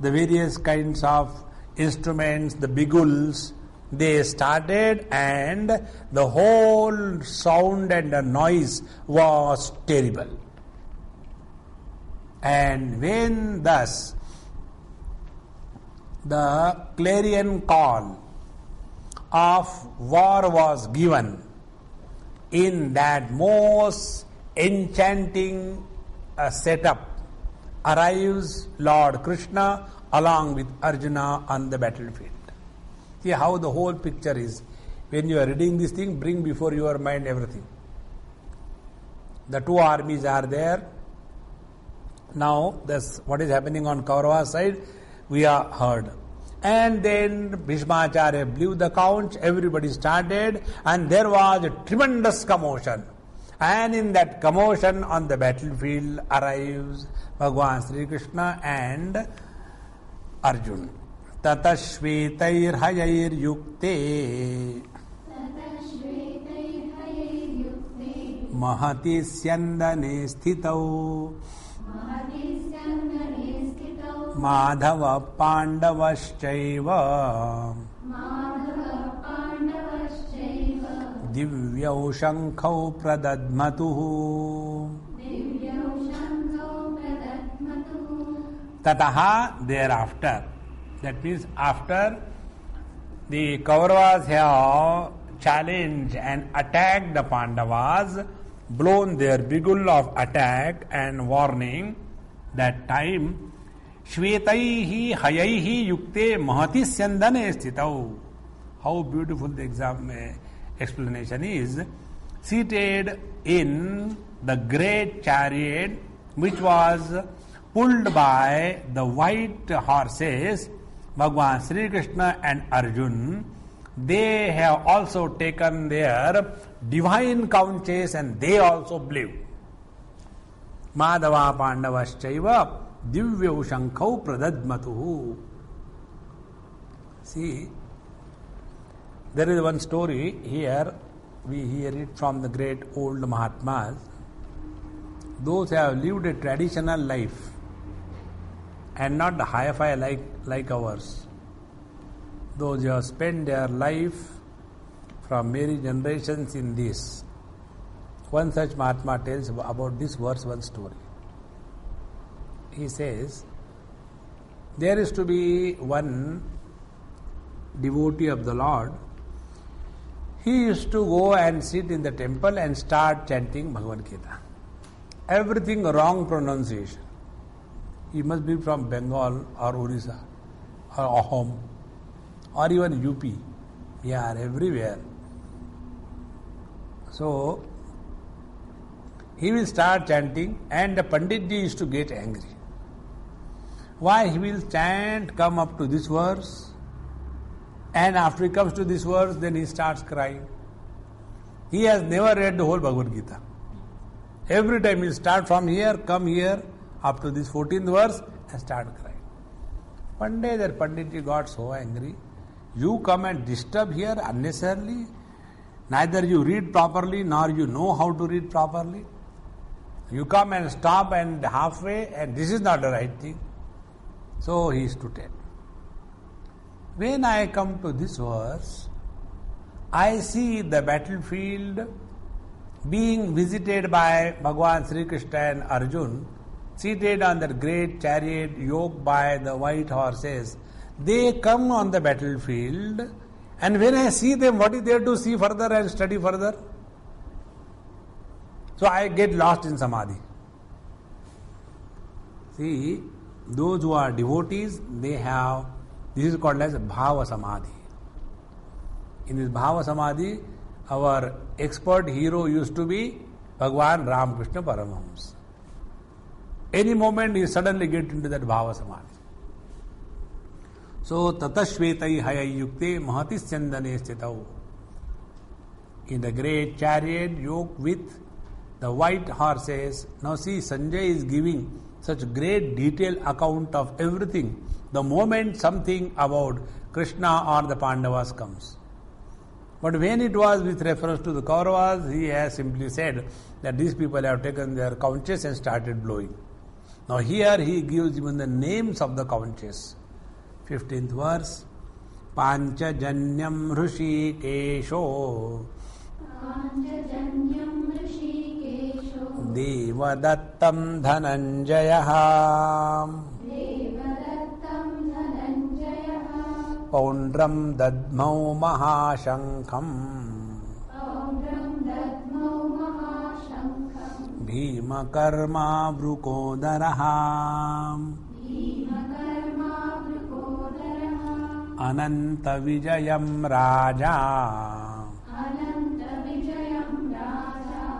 Speaker 1: the various kinds of instruments, the biguls, they started and the whole sound and the noise was terrible. And when thus the clarion call of war was given, in that most enchanting setup arrives Lord Krishna along with Arjuna on the battlefield. See how the whole picture is. When you are reading this thing, bring before your mind everything. The two armies are there. Now, this what is happening on Kaurava side, we have heard. And then Bhishmacharya blew the conch, everybody started, and there was a tremendous commotion. And in that commotion on the battlefield arrives Bhagavan Sri Krishna and Arjuna. Tata Shvetair Hayair Yukte Mahati Syandane Sthitau Madhava Pandavaschaiva Divyau Shankau Pradadmatuhu. Tataha, thereafter. That means after the Kauravas have challenged and attacked the Pandavas, blown their bigul of attack and warning, that time Shvetaihi Hayaihi Yukte Mahati Syandane Sthitau. How beautiful the explanation is. Seated in the great chariot which was pulled by the white horses, Bhagavan Sri Krishna and Arjuna, they have also taken their divine conches and they also blew. Madhava Pandavaschaiva Divyau Shankau Pradadmatuhu. See, there is one story here, we hear it from the great old Mahatmas. Those who have lived a traditional life and not the hi-fi like ours. Those who have spent their life from many generations in this. One such Mahatma tells about this verse one story. He says, there is to be one devotee of the Lord. He used to go and sit in the temple and start chanting Bhagavad Gita. Everything wrong pronunciation. He must be from Bengal or Orissa or Ahom or even UP. Yeah, everywhere. So, he will start chanting and the Panditji used to get angry. Why he will chant, come up to this verse, and after he comes to this verse, then he starts crying. He has never read the whole Bhagavad Gita. Every time he will start from here, come here, up to this 14th verse, and start crying. One day that Panditji got so angry, you come and disturb here unnecessarily, neither you read properly, nor you know how to read properly. You come and stop and halfway, and this is not the right thing. So he is to tell. When I come to this verse, I see the battlefield being visited by Bhagavan Sri Krishna and Arjun, seated on the great chariot yoked by the white horses. They come on the battlefield, and when I see them, what is there to see further and study further? So I get lost in samadhi. See, those who are devotees, they have, this is called as bhava samadhi. In this bhava samadhi, our expert hero used to be Bhagavan Ramakrishna Paramahamsa. Any moment you suddenly get into that bhava samadhi. So, tatashvetai hayai yukte mahati chandane sthitau. In the great chariot yoked with the white horses. Now see, Sanjay is giving such great detailed account of everything. The moment something about Krishna or the Pandavas comes. But when it was with reference to the Kauravas, he has simply said that these people have taken their conches and started blowing. Now here he gives even the names of the conches. 15th verse. Panchajanyam Hrishikesho Devadattam Dhananjayah Paundram Dadmau Mahashankham Bhima Karma Vrukodaraha Ananta Vijayam Raja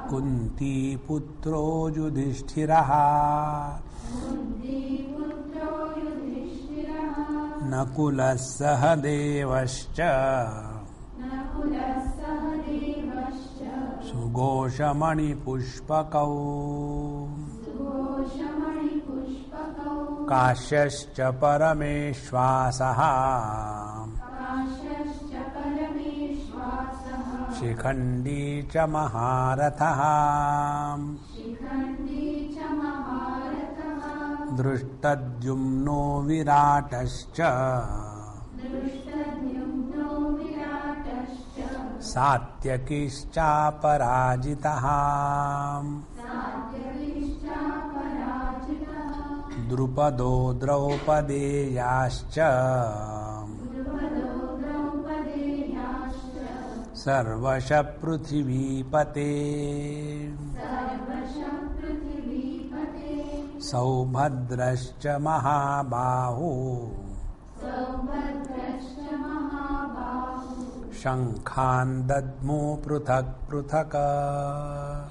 Speaker 1: Kunti Putro Yudhishthiraha Nakula Sahadevascha Sugoshamani Pushpakau Kashyascha Parameshwasaha Shikhandi cha Maharatha Drishtadyumno Viratascha Satyakischa Parajitaha Drupado Draupadeyascha Sarvasha Prithivipate Saubhadrascha Mahabahu Shankhan Dadmu Pruthak Pruthaka.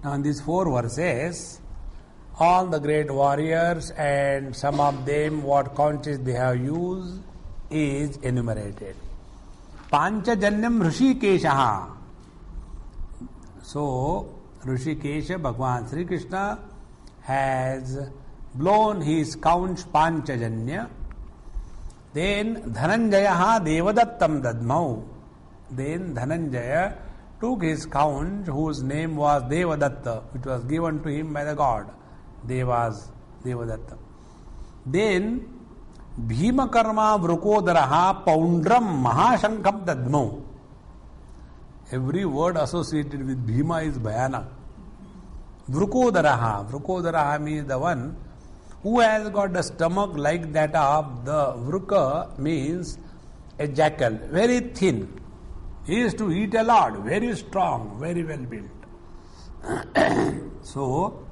Speaker 1: Now in these 4 verses, all the great warriors and some of them what conches they have used is enumerated. Panchajanyam Hrishikeshaha. So Hrishikesha, Bhagavan Sri Krishna has blown his conch Panchajanya. Then Dhananjaya Devadattam Dadmau. Then Dhananjaya took his conch, whose name was Devadatta, which was given to him by the god. Devadatta. Then Bhimakarma Vrukodaraha Poundram Mahashankam Dadmau. Every word associated with Bhima is Bhayanak. Vrukodaraha. Vrukodaraha means the one who has got the stomach like that of the Vruka, means a jackal, very thin. He is to eat a lot, very strong, very well built. So,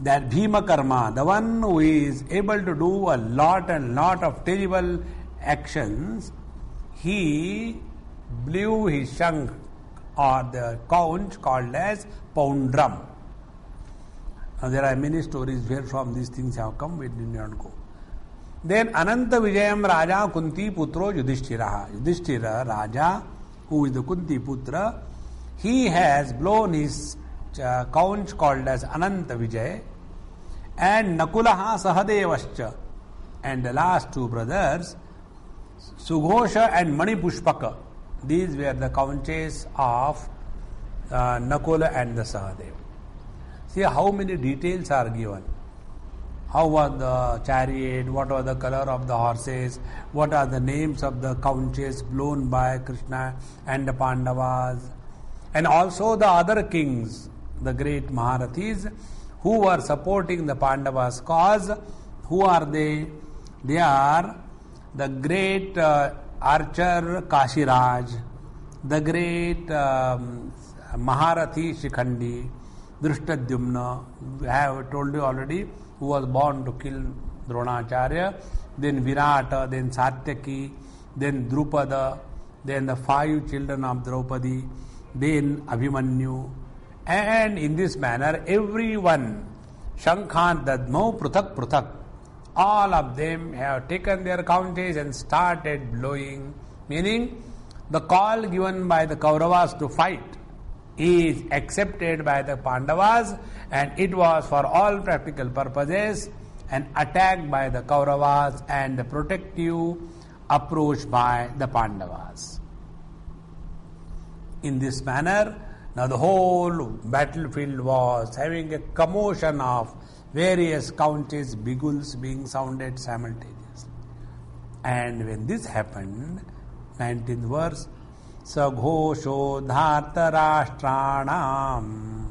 Speaker 1: that Bhima Karma, the one who is able to do a lot and lot of terrible actions, he blew his shank or the conch called as Poundram. Now there are many stories where from these things have come, we did not go. Then Ananta Vijayam Raja Kunti Putro Yudhishthira. Yudhishthira Raja, who is the Kunti Putra, he has blown his conch called as Ananta Vijay, and Nakulaha Sahadevascha, and the last two brothers, Sughosha and Mani Pushpaka. These were the conches of Nakula and the Sahadev. See how many details are given. How was the chariot, what was the color of the horses, what are the names of the conches blown by Krishna and the Pandavas, and also the other kings, the great Maharathis, who were supporting the Pandavas' cause. Who are they? They are the great archer Kashiraj, the great Maharathi Shikhandi, Drishtadyumna, I have told you already, who was born to kill Dronacharya, then Virata, then Satyaki, then Drupada, then the 5 children of Draupadi, then Abhimanyu. And in this manner, everyone, Shankhan Dadmau Pruthak Pruthak, all of them have taken their conches and started blowing, meaning the call given by the Kauravas to fight is accepted by the Pandavas, and it was for all practical purposes an attack by the Kauravas and a protective approach by the Pandavas. In this manner, now the whole battlefield was having a commotion of various conches, biguls being sounded simultaneously. And when this happened, 19th verse, Saghosho dhartarashtranam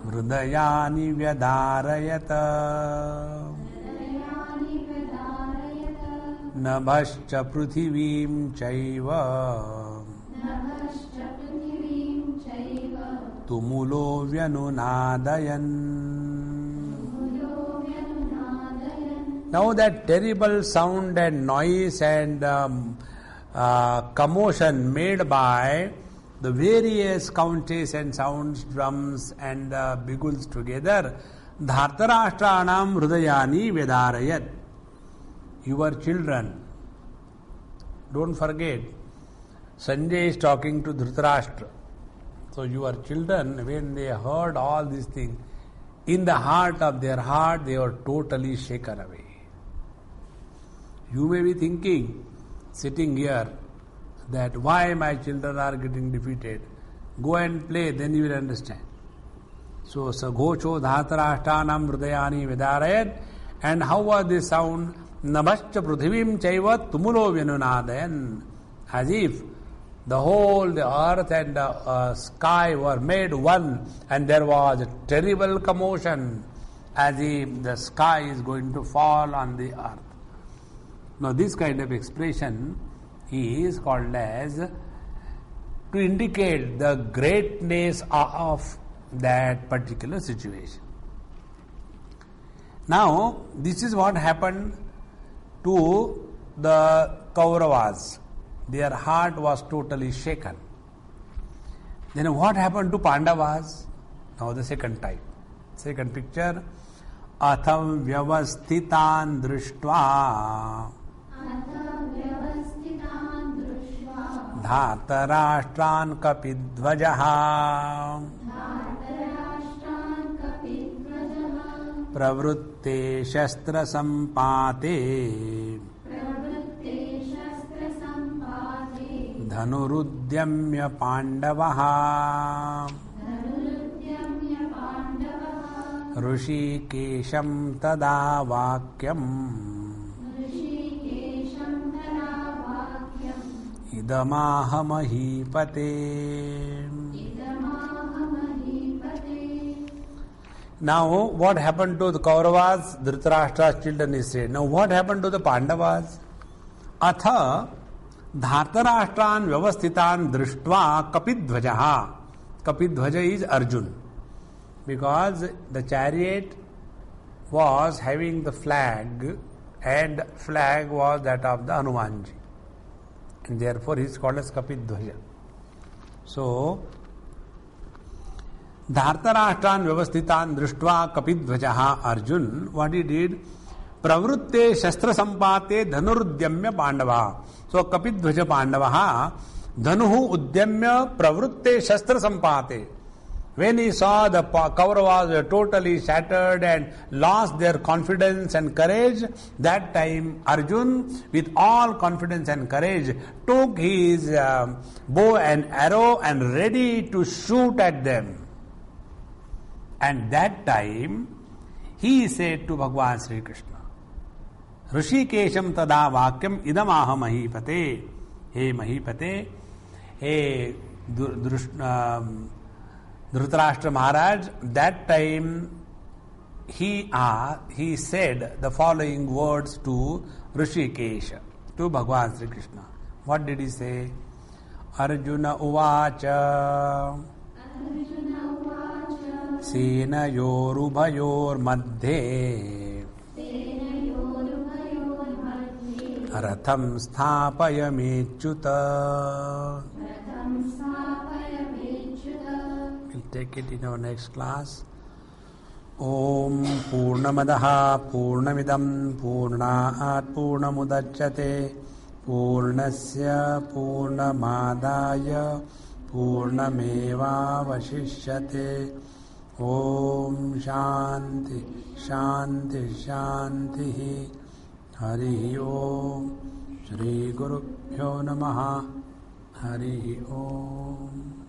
Speaker 1: Hridayani vyadarayata Nabhascha prithivim chaiva Tumulo vyanunadayan. Now that terrible sound and noise and commotion made by the various conches and sounds, drums and biguls together, Dhartarashtranam Hridayani Vedarayat. Your children, don't forget, Sanjay is talking to Dhritarashtra. So your children, when they heard all these things, in the heart of their heart, they were totally shaken away. You may be thinking, sitting here, that why my children are getting defeated. Go and play, then you will understand. So, Saghocho Dhartarashtanam Hridayani Vedarayat. And how was this sound? Nabhascha Prithivim Chaiva Tumulo Vyanunadayan. As if the whole, the earth and the sky were made one, and there was a terrible commotion, as if the sky is going to fall on the earth. Now this kind of expression is called as to indicate the greatness of that particular situation. Now this is what happened to the Kauravas. Their heart was totally shaken. Then what happened to Pandavas? Now the second type. Second picture. Atham vyavasthitan drishtva Dhartarashtran kapidvajaha प्रवृत्ते शस्त्र संपाते धनुरुद्यम्य पांडवः ऋषिकेशं तदा वाक्यम् इदमाह महीपते. Now, what happened to the Kauravas? Dhritarashtra's children is said. Now, what happened to the Pandavas? Atha Dhartarashtra'n vyavasthitan drishtva kapidhvajaha. Kapidhvaja is Arjun. Because the chariot was having the flag, and flag was that of the Hanumanji. And therefore he is called as Kapidhvaja. So, Dhartarashtra'n vyavasthitan drishtva kapidhvajaha Arjun, what he did? Pravrutte shastra sampate dhanurudyamya pandava. So, Kapidhvaja pandavaha dhanuhu udyamya pravrutte shastra sampate. When he saw the Kauravas were totally shattered and lost their confidence and courage, that time Arjun, with all confidence and courage, took his bow and arrow and ready to shoot at them. And that time he said to Bhagavan Sri Krishna, Rishikesham tada vakyam idam aha mahipate. Hey Mahipate, hey Dhritarashtra Maharaj, that time he said the following words to Rishikesha, to Bhagavan Sri Krishna. What did he say? Arjuna uvacha Senayorubhayor madhe Ratham sthapayamechyuta. We'll take it in our next class. Om Purnamadaha Purnamidam Purnaat Purnamudachyate Purnasya Purnamadaya Purnameva Vashishyate. Om Shanti Shanti Shanti. Hari Om. Shri Guru Bhyo Namaha. Hari Om.